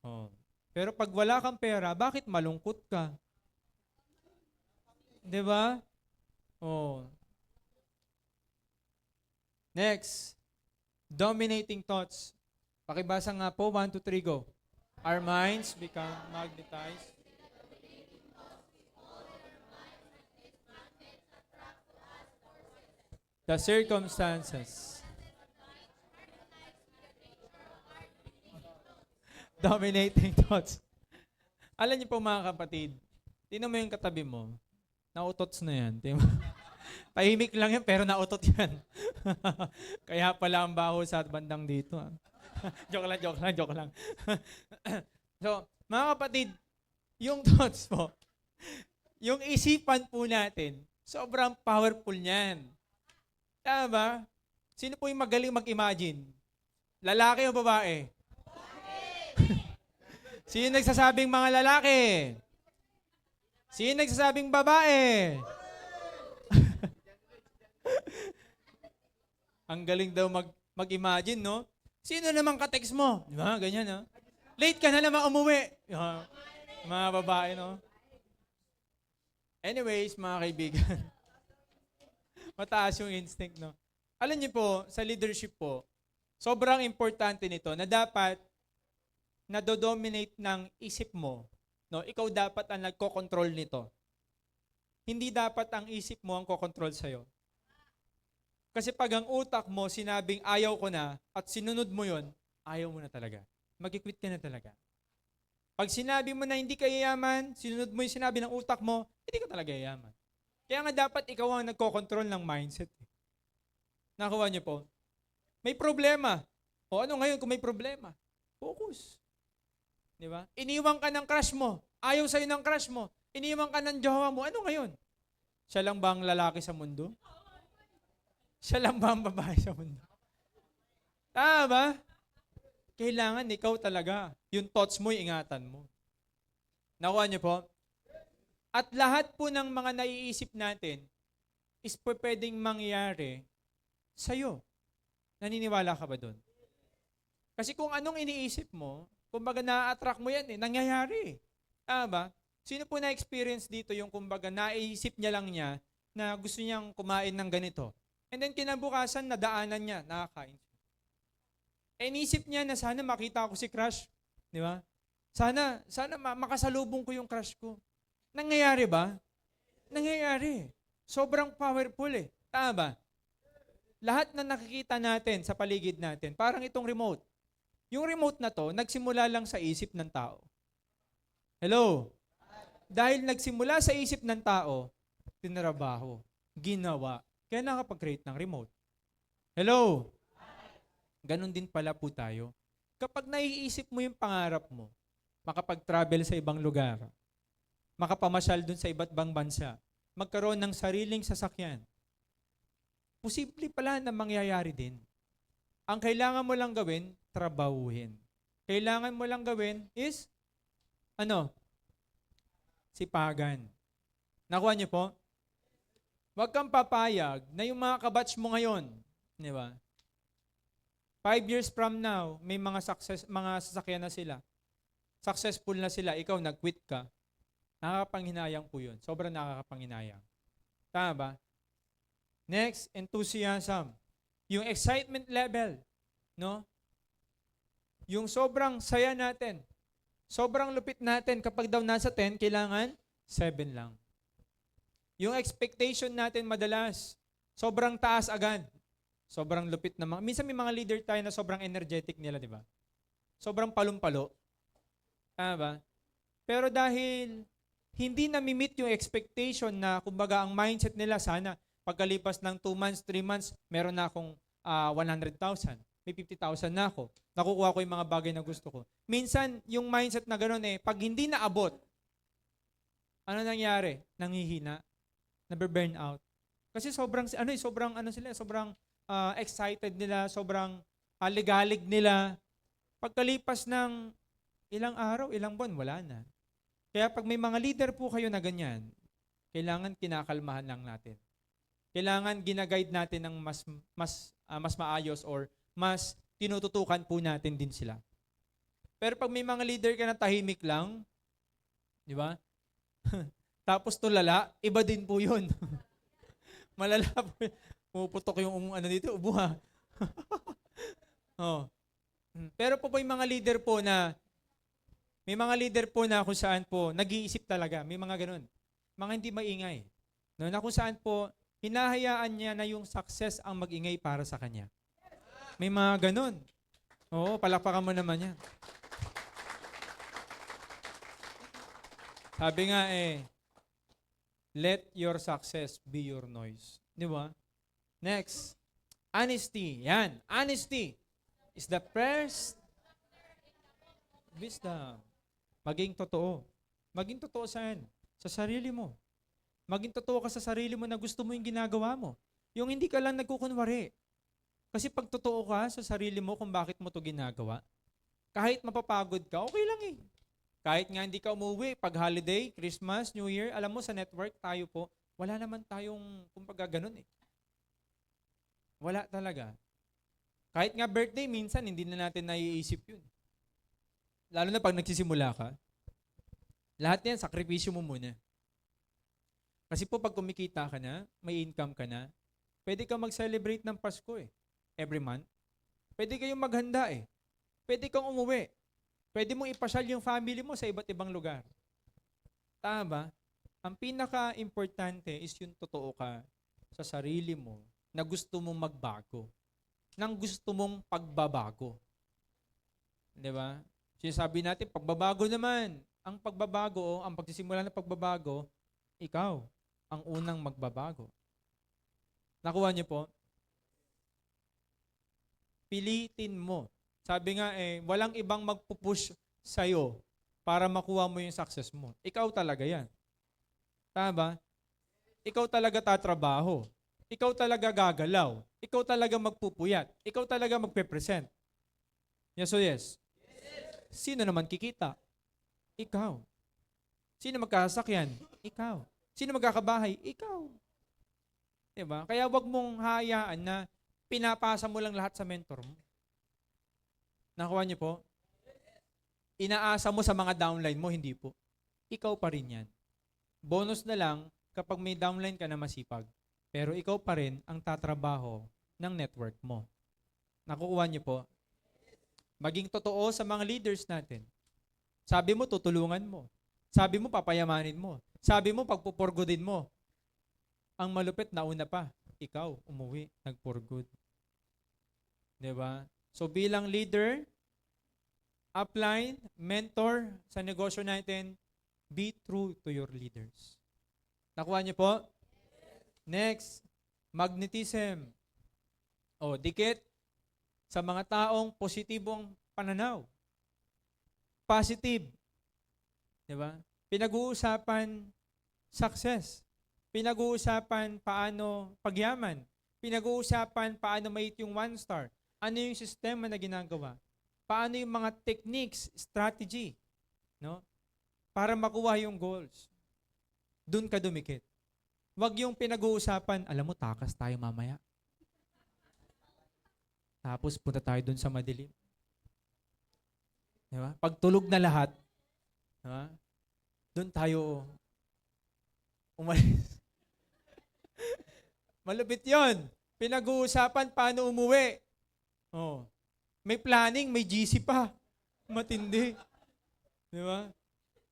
Oh. Pero pag wala kang pera, bakit malungkot ka? Diba? Oh. Next. Dominating thoughts. Pakibasa nga po, 1, 2, 3, go. Our minds become magnetized. The circumstances. Dominating thoughts. Alam niyo po mga kapatid, tingnan mo yung katabi mo, nautots na yan. Tahimik lang yan, pero nautot yan. Kaya pala ang baho sa bandang dito. Joke lang. So, mga kapatid, yung thoughts po, yung isipan po natin, sobrang powerful niyan. Tama ba? Sino po yung magaling mag-imagine? Lalaki o babae? Sino nagsasabing mga lalaki? Sino nagsasabing babae? Ang galing daw mag-imagine, no? Sino naman ka-text mo? Di ba? Ganyan, no? Late ka na naman umuwi. Mga babae, no? Anyways, mga kaibigan. Mataas yung instinct, no? Alam niyo po, sa leadership po, sobrang importante nito na dapat nadodominate ng isip mo, no? Ikaw dapat ang nagko-control nito. hindi dapat ang isip mo ang kokontrol sa'yo. Kasi pag ang utak mo sinabing ayaw ko na at sinunod mo yon, ayaw mo na talaga. Mag-quit ka na talaga. Pag sinabi mo na hindi ka yayaman, sinunod mo yung sinabi ng utak mo, hindi ka talaga yayaman. Kaya nga dapat ikaw ang nagkokontrol ng mindset. Nakuha niyo po? May problema. O ano ngayon kung may problema? Focus. Di ba? Iniwan ka ng crush mo. Ayaw sa'yo ng crush mo. Iniwan ka ng jowa mo. Ano ngayon? Siya lang ba ang lalaki sa mundo? Siya lang ba ang babae sa mundo? Tama ba? Kailangan ikaw talaga. Yung thoughts mo, ingatan mo. Nakuha niyo po? At lahat po ng mga naiisip natin is pwedeng mangyari sa'yo. Naniniwala ka ba doon? Kasi kung anong iniisip mo, kumbaga na-attract mo yan nangyayari. Tama ba? Sino po na-experience dito yung kumbaga naisip niya lang niya na gusto niyang kumain ng ganito? And then kinabukasan, nadaanan niya, nakakain siya. Inisip niya na sana makita ko si crush. Di ba? Sana makasalubong ko yung crush ko. Nangyayari ba? Nangyayari. Sobrang powerful Tama ba? Lahat na nakikita natin sa paligid natin, parang itong remote. Yung remote na to, nagsimula lang sa isip ng tao. Hello? Dahil nagsimula sa isip ng tao, tinrabaho, ginawa, kaya nakapag-create ng remote. Hello? Ganon din pala po tayo. Kapag naiisip mo yung pangarap mo, makapag-travel sa ibang lugar, makapamasyal dun sa iba't ibang bansa, magkaroon ng sariling sasakyan, posible pala na mangyayari din. Ang kailangan mo lang gawin, trabahuhin. Kailangan mo lang gawin is, sipagan. Nakuha niyo po? Huwag kang papayag na yung mga kabatch mo ngayon, di ba? 5 years from now, may mga sasakyan na sila. Successful na sila, ikaw nag-quit ka. Nakakapanghinayang po yun. Sobrang nakakapanghinayang. Tama ba? Next, enthusiasm. Yung excitement level, no? Yung sobrang saya natin. Sobrang lupit natin. Kapag daw nasa 10, kailangan 7 lang. Yung expectation natin madalas, sobrang taas agad. Sobrang lupit na mga. Minsan may mga leader tayo na sobrang energetic nila, di ba? Sobrang palong-palo. Tama ba? Pero dahil hindi na-meet yung expectation na, kumbaga, ang mindset nila sana, pagkalipas ng 2 months, 3 months, meron na akong 100,000. May 50,000 na ako. Nakukuha ko yung mga bagay na gusto ko. Minsan, yung mindset na gano'n pag hindi naabot, ano nangyari? Nanghihina. Nabe-burn out. Kasi sobrang excited nila, sobrang ligalig nila. Pagkalipas ng ilang araw, ilang buwan, wala na. Kaya pag may mga leader po kayo na ganyan, kailangan kinakalmahan lang natin. Kailangan ginaguide natin ng mas maayos or mas tinututukan po natin din sila. Pero pag may mga leader ka na tahimik lang, di ba? Tapos tulala, iba din po yun. Malala po. Puputok yung dito, ubuha. Oh. Pero po yung mga leader po na, may mga leader po na kung saan po, nag-iisip talaga. May mga ganun. Mga hindi maingay. No, na kung saan po, hinahayaan niya na yung success ang mag-ingay para sa kanya. May mga ganun. Oo, palakpakan mo naman yan. Sabi nga let your success be your noise. Di ba? Next, honesty. Yan, honesty is the first wisdom. Maging totoo. Maging totoo saan? Sa sarili mo. Maging totoo ka sa sarili mo na gusto mo yung ginagawa mo. Yung hindi ka lang nagkukunwari. Kasi pag totoo ka sa sarili mo kung bakit mo to ginagawa, kahit mapapagod ka, okay lang Kahit nga hindi ka umuwi, pag holiday, Christmas, New Year, alam mo sa network tayo po, wala naman tayong, kumbaga ganun Wala talaga. Kahit nga birthday, minsan hindi na natin naiisip yun. Lalo na pag nagsisimula ka, lahat yan, sakripisyo mo muna. Kasi po pag kumikita ka na, may income ka na, pwede kang mag-celebrate ng Pasko every month. Pwede kayong maghanda Pwede kang umuwi. Pwede mong ipasyal yung family mo sa iba't ibang lugar. Tama ba? Ang pinaka-importante is yung totoo ka sa sarili mo na gusto mong magbago. Nang gusto mong pagbabago. Di ba? Sinasabi natin, pagbabago naman. Ang pagbabago, ang pagsisimula ng pagbabago, ikaw ang unang magbabago. Nakuha niyo po? Pilitin mo. Sabi nga walang ibang magpupush sa'yo para makuha mo yung success mo. Ikaw talaga yan. Tama ba? Ikaw talaga tatrabaho. Ikaw talaga gagalaw. Ikaw talaga magpupuyat. Ikaw talaga magpe-present. Yes o yes? Sino naman kikita? Ikaw. Sino magkasakyan? Ikaw. Sino magkakabahay? Ikaw. Diba? Kaya wag mong hayaan na pinapasa mo lang lahat sa mentor mo. Nakuha niyo po? Inaasa mo sa mga downline mo, hindi po. Ikaw pa rin yan. Bonus na lang kapag may downline ka na masipag. Pero ikaw pa rin ang tatrabaho ng network mo. Nakukuha niyo po? Maging totoo sa mga leaders natin. Sabi mo, tutulungan mo. Sabi mo, papayamanin mo. Sabi mo, pagpupurgodin mo. Ang malupit, nauna pa. Ikaw, umuwi, nagpurgod. Diba? So bilang leader, upline, mentor sa negosyo natin, be true to your leaders. Nakuha niyo po? Next, magnetism. O, dikit sa mga taong positibong pananaw. Positive. Diba? Pinag-uusapan success. Pinag-uusapan paano pagyaman. Pinag-uusapan paano mait yung 1-star. Ano yung sistema na ginagawa? Paano yung mga techniques, strategy, no? Para makuha yung goals. Doon ka dumikit. Wag yung pinag-uusapan, alam mo, takas tayo mamaya. Tapos punta tayo doon sa madilim. Diba? Pag tulog na lahat, diba? Doon tayo umalis. Malupit yon. Pinag-uusapan paano umuwi. Oh. May planning, may GC pa. Matindi. Di ba?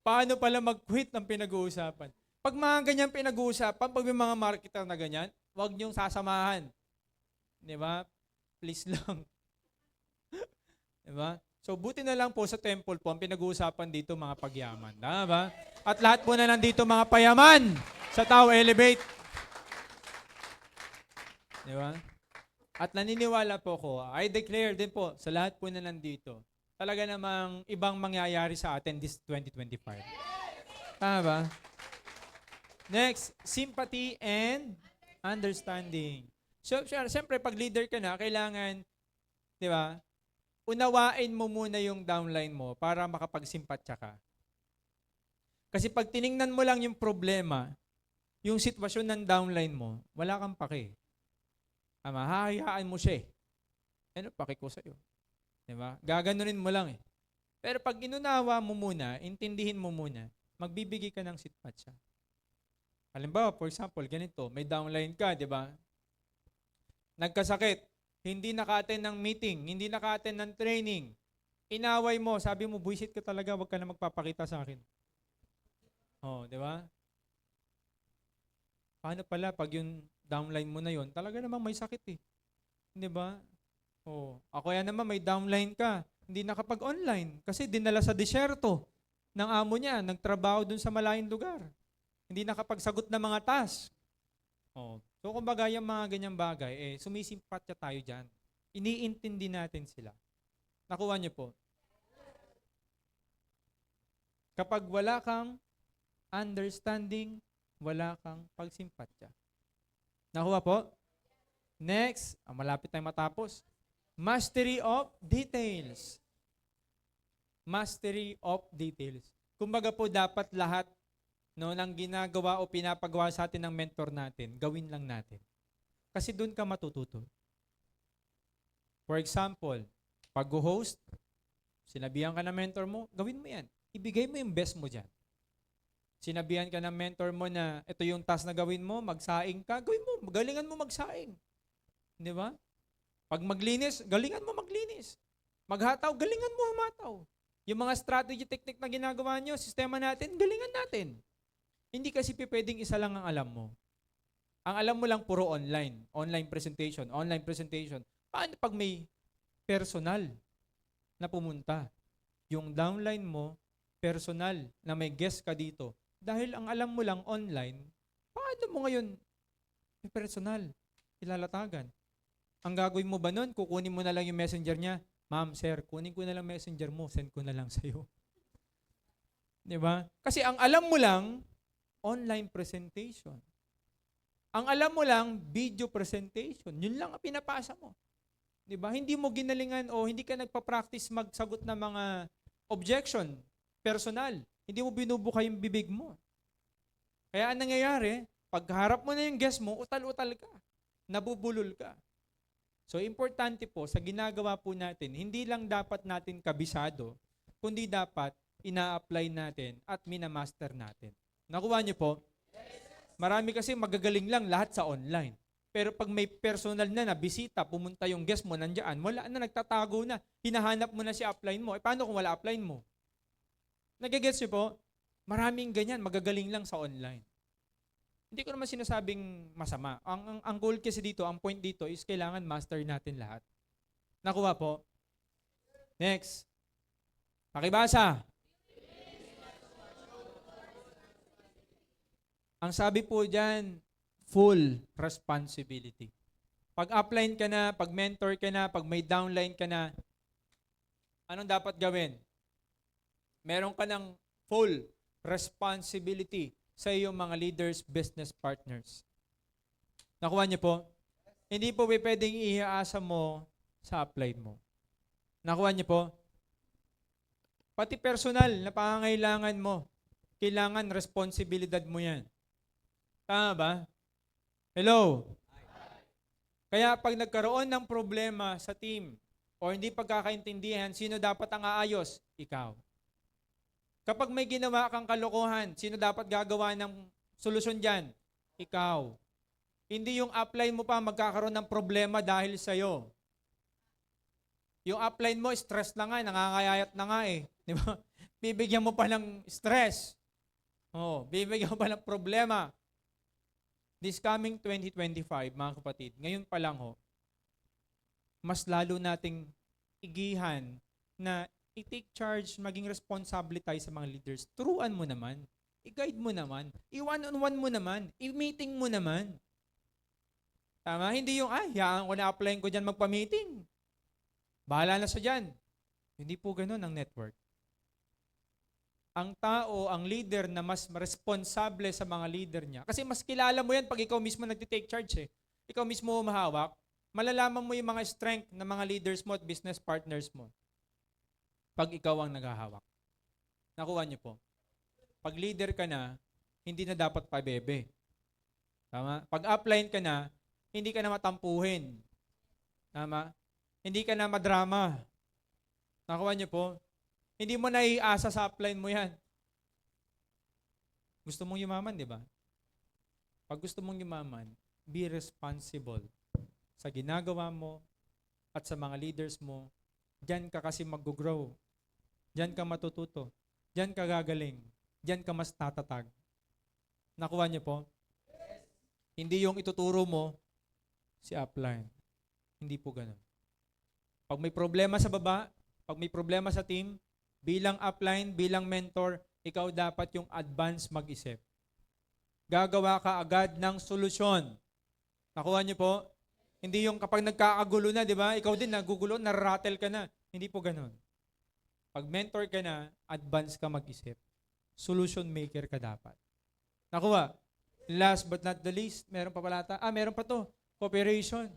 Paano pala mag-quit ng pinag-uusapan? Pag mga ganyan pinag-uusapan, pag may mga marketer na ganyan, huwag niyong sasamahan. Di ba? Please lang. Di ba? So, buti na lang po sa temple po, ang pinag-uusapan dito mga pagyaman. Tama ba? At lahat po na nandito mga payaman sa Tao Elevate. Di ba? At naniniwala po ko, I declare din po sa lahat po na nandito, talaga namang ibang mangyayari sa atin this 2025. Tama ba? Next, sympathy and understanding. So, siyempre, pag leader ka na, kailangan, di ba, unawain mo muna yung downline mo para makapagsimpatya ka. Kasi pag tiningnan mo lang yung problema, yung sitwasyon ng downline mo, wala kang pake. Hahayaan mo siya eh. Ano pake ko sa'yo? Diba? Gaganunin mo lang eh. Pero pag inunawa mo muna, intindihin mo muna, magbibigay ka ng sitwasya. Halimbawa, for example, ganito, may downline ka, di ba? Nagkasakit, hindi naka-attend ng meeting, hindi naka-attend ng training. Inaway mo, sabi mo, buisit ka talaga, wag ka na magpapakita sa akin. Oh, di ba? Paano pala pag yung downline mo na yon, talaga namang may sakit eh. Di ba? Oh, ako yan naman, may downline ka. Hindi nakapag-online kasi dinala sa disyerto ng amo niya, nagtrabaho dun sa malayong lugar. Hindi nakapagsagot ng mga task. Oh. So, kumbaga yung mga ganyang bagay, sumisimpatya tayo dyan. Iniintindi natin sila. Nakuha niyo po? Kapag wala kang understanding, wala kang pagsimpatya. Nakuha po? Next, malapit tayong matapos. Mastery of details. Mastery of details. Kumbaga po, dapat lahat ng ginagawa o pinapagawa sa atin ng mentor natin, gawin lang natin. Kasi doon ka matututo. For example, pag-host, sinabihan ka ng mentor mo, gawin mo yan. Ibigay mo yung best mo dyan. Sinabihan ka ng mentor mo na ito yung task na gawin mo, magsaing ka, gawin mo, galingan mo magsaing. Di ba? Pag maglinis, galingan mo maglinis. Maghataw, galingan mo humataw. Yung mga strategy technique na ginagawa nyo, sistema natin, galingan natin. Hindi kasi pwedeng isa lang ang alam mo. Ang alam mo lang puro online. Online presentation, online presentation. Paano pag may personal na pumunta? Yung downline mo, personal na may guest ka dito. Dahil ang alam mo lang online, paano mo ngayon yung personal ilalatagan? Ang gagawin mo ba nun? Kukunin mo na lang yung messenger niya. Ma'am, sir, kunin ko na lang messenger mo. Send ko na lang sa'yo. Di ba? Kasi ang alam mo lang, online presentation. Ang alam mo lang, video presentation. Yun lang ang pinapasa mo. Di ba? Hindi mo ginalingan o hindi ka nagpa-practice magsagot ng mga objection, personal. Hindi mo binubuka yung bibig mo. Kaya ang nangyayari, pagharap mo na yung guest mo, utal-utal ka. Nabubulol ka. So, importante po, sa ginagawa po natin, hindi lang dapat natin kabisado, kundi dapat ina-apply natin at minamaster natin. Nakuha niyo po? Marami kasi magagaling lang lahat sa online. Pero pag may personal na bisita, pumunta yung guest mo, nandiyan, wala na, nagtatago na. Hinahanap mo na si upline mo. Paano kung wala upline mo? Nagigets niyo po? Maraming ganyan, magagaling lang sa online. Hindi ko naman sinasabing masama. Ang goal kasi dito, ang point dito is kailangan master natin lahat. Nakuha po? Next. Pakibasa. Ang sabi po dyan, full responsibility. Pag upline ka na, pag mentor ka na, pag may downline ka na, anong dapat gawin? Meron ka ng full responsibility sa iyong mga leaders, business partners. Nakuha niyo po? Hindi po pwedeng ihaasa mo sa upline mo. Nakuha niyo po? Pati personal na pangangailangan mo, kailangan responsibilidad mo yan. Tama ba? Hello? Kaya pag nagkaroon ng problema sa team o hindi pagkakaintindihan, sino dapat ang aayos? Ikaw. Kapag may ginawa kang kalokohan, sino dapat gagawa ng solusyon dyan? Ikaw. Hindi yung upline mo pa magkakaroon ng problema dahil sa'yo. Yung upline mo, stress na nga, nangangayayat na nga eh. Di ba? Bibigyan mo pa ng stress. Bibigyan mo pa ng problema. This coming 2025, mga kapatid, ngayon pa lang mas lalo nating igihan na i-take charge, maging responsable tayo sa mga leaders. Turuan mo naman. I-guide mo naman. I-one-on-one mo naman. I-meeting mo naman. Tama? Hindi yung, hayaan ko na applyin ko dyan magpa-meeting. Bahala na sa dyan. Hindi po ganun ang network. Ang tao, ang leader na mas responsable sa mga leader niya. Kasi mas kilala mo yan pag ikaw mismo nagtitake charge eh. Ikaw mismo humahawak, malalaman mo yung mga strength ng mga leaders mo at business partners mo. Pag ikaw ang naghahawak. Nakuha niyo po. Pag leader ka na, hindi na dapat pabebe. Tama? Pag upline ka na, hindi ka na matampuhin. Tama? Hindi ka na madrama. Nakuha niyo po? Hindi mo na iasa sa upline mo yan. Gusto mong yumaman, di ba? Pag gusto mong yumaman, be responsible sa ginagawa mo at sa mga leaders mo. Diyan ka kasi mag-grow. Diyan ka matututo. Diyan ka gagaling. Diyan ka mas tatatag. Nakuha niyo po? Hindi yung ituturo mo si upline. Hindi po ganun. Pag may problema sa baba, pag may problema sa team, bilang upline, bilang mentor, ikaw dapat yung advance mag-isip. Gagawa ka agad ng solusyon. Nakuha niyo po? Hindi yung kapag nagkakagulo na, di ba? Ikaw din nagugulo, nararattle ka na. Hindi po ganun. Pag mentor ka na, advance ka mag-isip. Solution maker ka dapat. Nakuha? Last but not the least, meron pa pala meron pa to. Cooperation.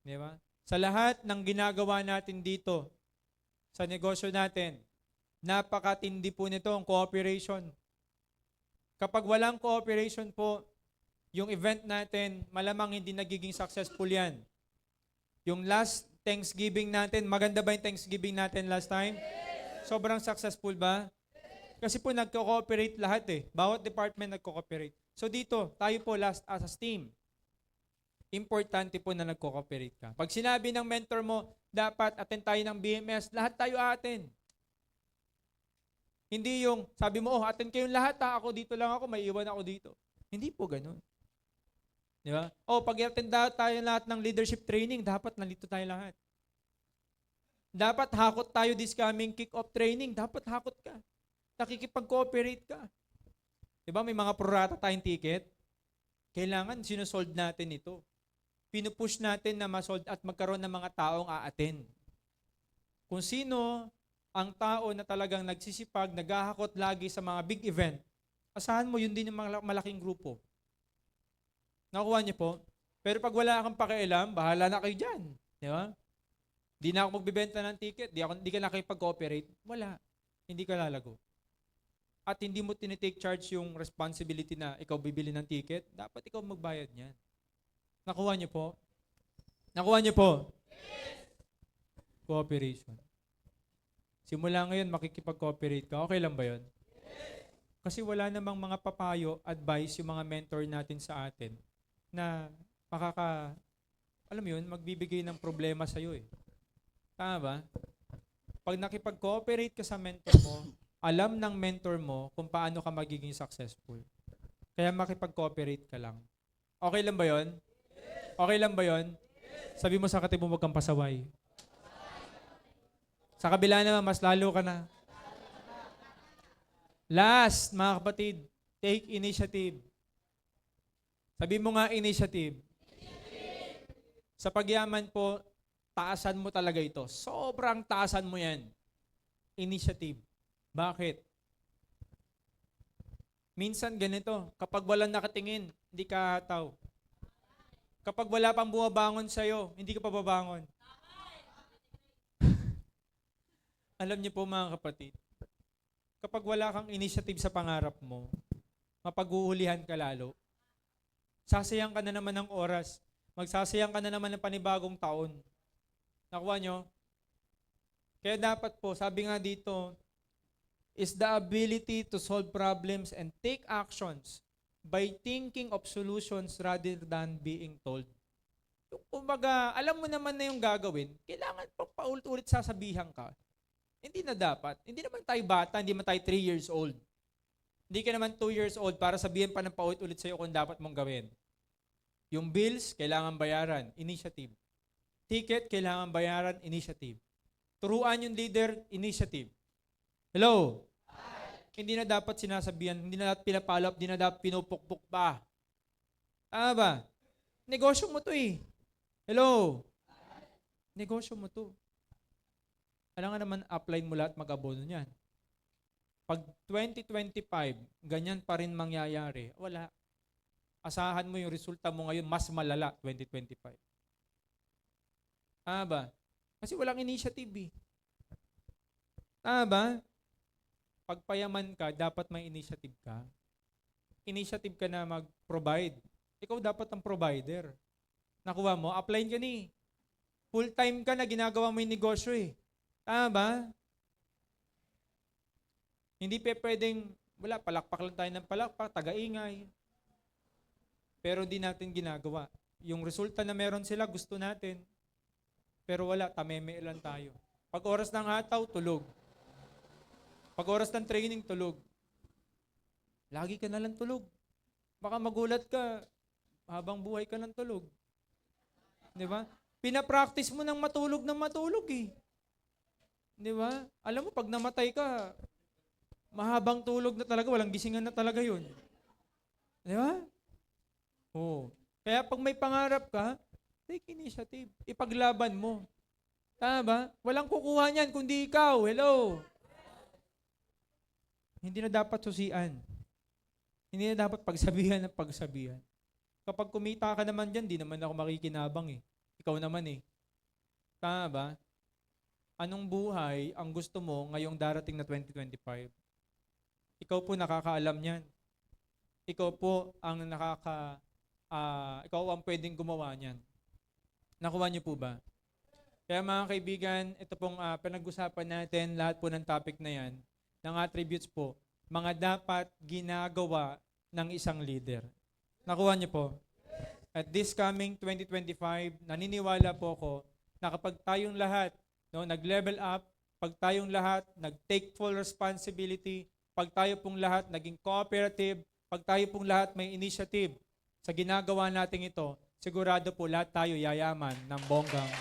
Di ba? Sa lahat ng ginagawa natin dito, sa negosyo natin, napakatindi po nito ang cooperation. Kapag walang cooperation po, yung event natin, malamang hindi nagiging successful yan. Yung last Thanksgiving natin, maganda ba yung Thanksgiving natin last time? Sobrang successful ba? Kasi po nagko-cooperate lahat eh. Bawat department nagko-cooperate. So dito, tayo po last as a team. Importante po na nagko-cooperate ka. Pag sinabi ng mentor mo, dapat attend tayo ng BMS, lahat tayo attend. Hindi yung sabi mo, attend kayong lahat ha, ako dito lang ako, may iwan ako dito. Hindi po ganun. Di ba? Pag-attend tayo lahat ng leadership training, dapat nandito tayo lahat. Dapat hakot tayo this coming kick-off training, dapat hakot ka. Nakikipag-cooperate ka. Di ba? May mga prorata tayong ticket. Kailangan sinusolve natin ito. Pinupush natin na masolve at magkaroon ng mga taong a-attend. Kung sino ang tao na talagang nagsisipag, naghahakot lagi sa mga big event, asahan mo, yun din yung malaking grupo. Nakuha niyo po? Pero pag wala kang pakialam, bahala na kayo dyan. Di ba? Di na ako magbibenta ng ticket, di ka nakipag-cooperate, wala. Hindi ka lalago. At hindi mo tinitake charge yung responsibility na ikaw bibili ng ticket, dapat ikaw magbayad niyan. Nakuha niyo po? Nakuha niyo po? Cooperation. Simula ngayon, makikipag-cooperate ka. Okay lang ba yun? Kasi wala namang mga papayo, advice, yung mga mentor natin sa atin na alam mo yun, magbibigay ng problema sa'yo eh. Tama ba? Pag nakipag-cooperate ka sa mentor mo, alam ng mentor mo kung paano ka magiging successful. Kaya makipag-cooperate ka lang. Okay lang ba yun? Okay lang ba yun? Sabi mo sa katabi mo, huwag kang pasaway. Sa kabila naman, mas lalo ka na. Last, mga kapatid, take initiative. Sabi mo nga, initiative. Sa pagyaman po, taasan mo talaga ito. Sobrang taasan mo yan. Initiative. Bakit? Minsan ganito, kapag walang nakatingin, hindi ka hataw. Kapag wala pang bumabangon sa'yo, hindi ka pa babangon. Alam niyo po mga kapatid, kapag wala kang initiative sa pangarap mo, mapag-uulihan ka lalo. Sasayang ka na naman ng oras. Magsasayang ka na naman ng panibagong taon. Nakuha nyo? Kaya dapat po, sabi nga dito, is the ability to solve problems and take actions by thinking of solutions rather than being told. Kumbaga, alam mo naman na yung gagawin, kailangan pang paulit-ulit sasabihan ka. Hindi na dapat. Hindi naman tayo bata, hindi naman tayo 3 years old. Hindi ka naman 2 years old para sabihin pa ng paulit-ulit sa'yo kung dapat mong gawin. Yung bills, kailangan bayaran, initiative. Ticket, kailangan bayaran, initiative. Turuan yung leader, initiative. Hello? Hindi na dapat sinasabihan, hindi na dapat pinapollow up, hindi na dapat pinupukpuk pa. Tama ba? Negosyo mo to eh. Hello? Negosyo mo to. Alam nga naman, apply mo lahat mag-abono niyan. Pag 2025, ganyan pa rin mangyayari, wala. Asahan mo yung resulta mo ngayon, mas malala, 2025. Tama ba? Kasi walang initiative eh. Tama ba? Pagpayaman ka, dapat may initiative ka. Initiative ka na mag-provide. Ikaw dapat ang provider. Nakuha mo, applyin ka ni. Full-time ka na, ginagawa mo yung negosyo eh. Tama ba? Hindi pwedeng, wala, palakpak lang tayo ng palakpak, taga-ingay. Pero di natin ginagawa. Yung resulta na meron sila, gusto natin. Pero wala, tameme lang tayo. Pag oras ng hataw, tulog. Pag oras ng training, tulog. Lagi ka na lang tulog. Baka magulat ka, habang buhay ka ng tulog. Di ba? Pinapractice mo ng matulog eh. Di ba? Alam mo, pag namatay ka, mahabang tulog na talaga, walang gisingan na talaga yun. Di ba? Oo. Kaya pag may pangarap ka, take initiative. Ipaglaban mo. Tama ba? Walang kukuha niyan kundi ikaw. Hello? Hindi na dapat susian. Hindi na dapat pagsabihan ng pagsabihan. Kapag kumita ka naman dyan, di naman ako makikinabang eh. Ikaw naman eh. Tama ba? Anong buhay ang gusto mo ngayong darating na 2025? Ikaw po nakakaalam niyan. Ikaw po ang ikaw ang pwedeng gumawa niyan. Nakuha niyo po ba? Kaya mga kaibigan, ito pong pinag-usapan natin, lahat po ng topic na yan, ng attributes po, mga dapat ginagawa ng isang leader. Nakuha niyo po? At this coming 2025, naniniwala po ako na kapag tayong lahat nag-level up, pag tayong lahat nag-take full responsibility, pag tayo pong lahat naging cooperative, pag tayo pong lahat may initiative sa ginagawa natin ito, sigurado po lahat tayo yayaman ng bonggang.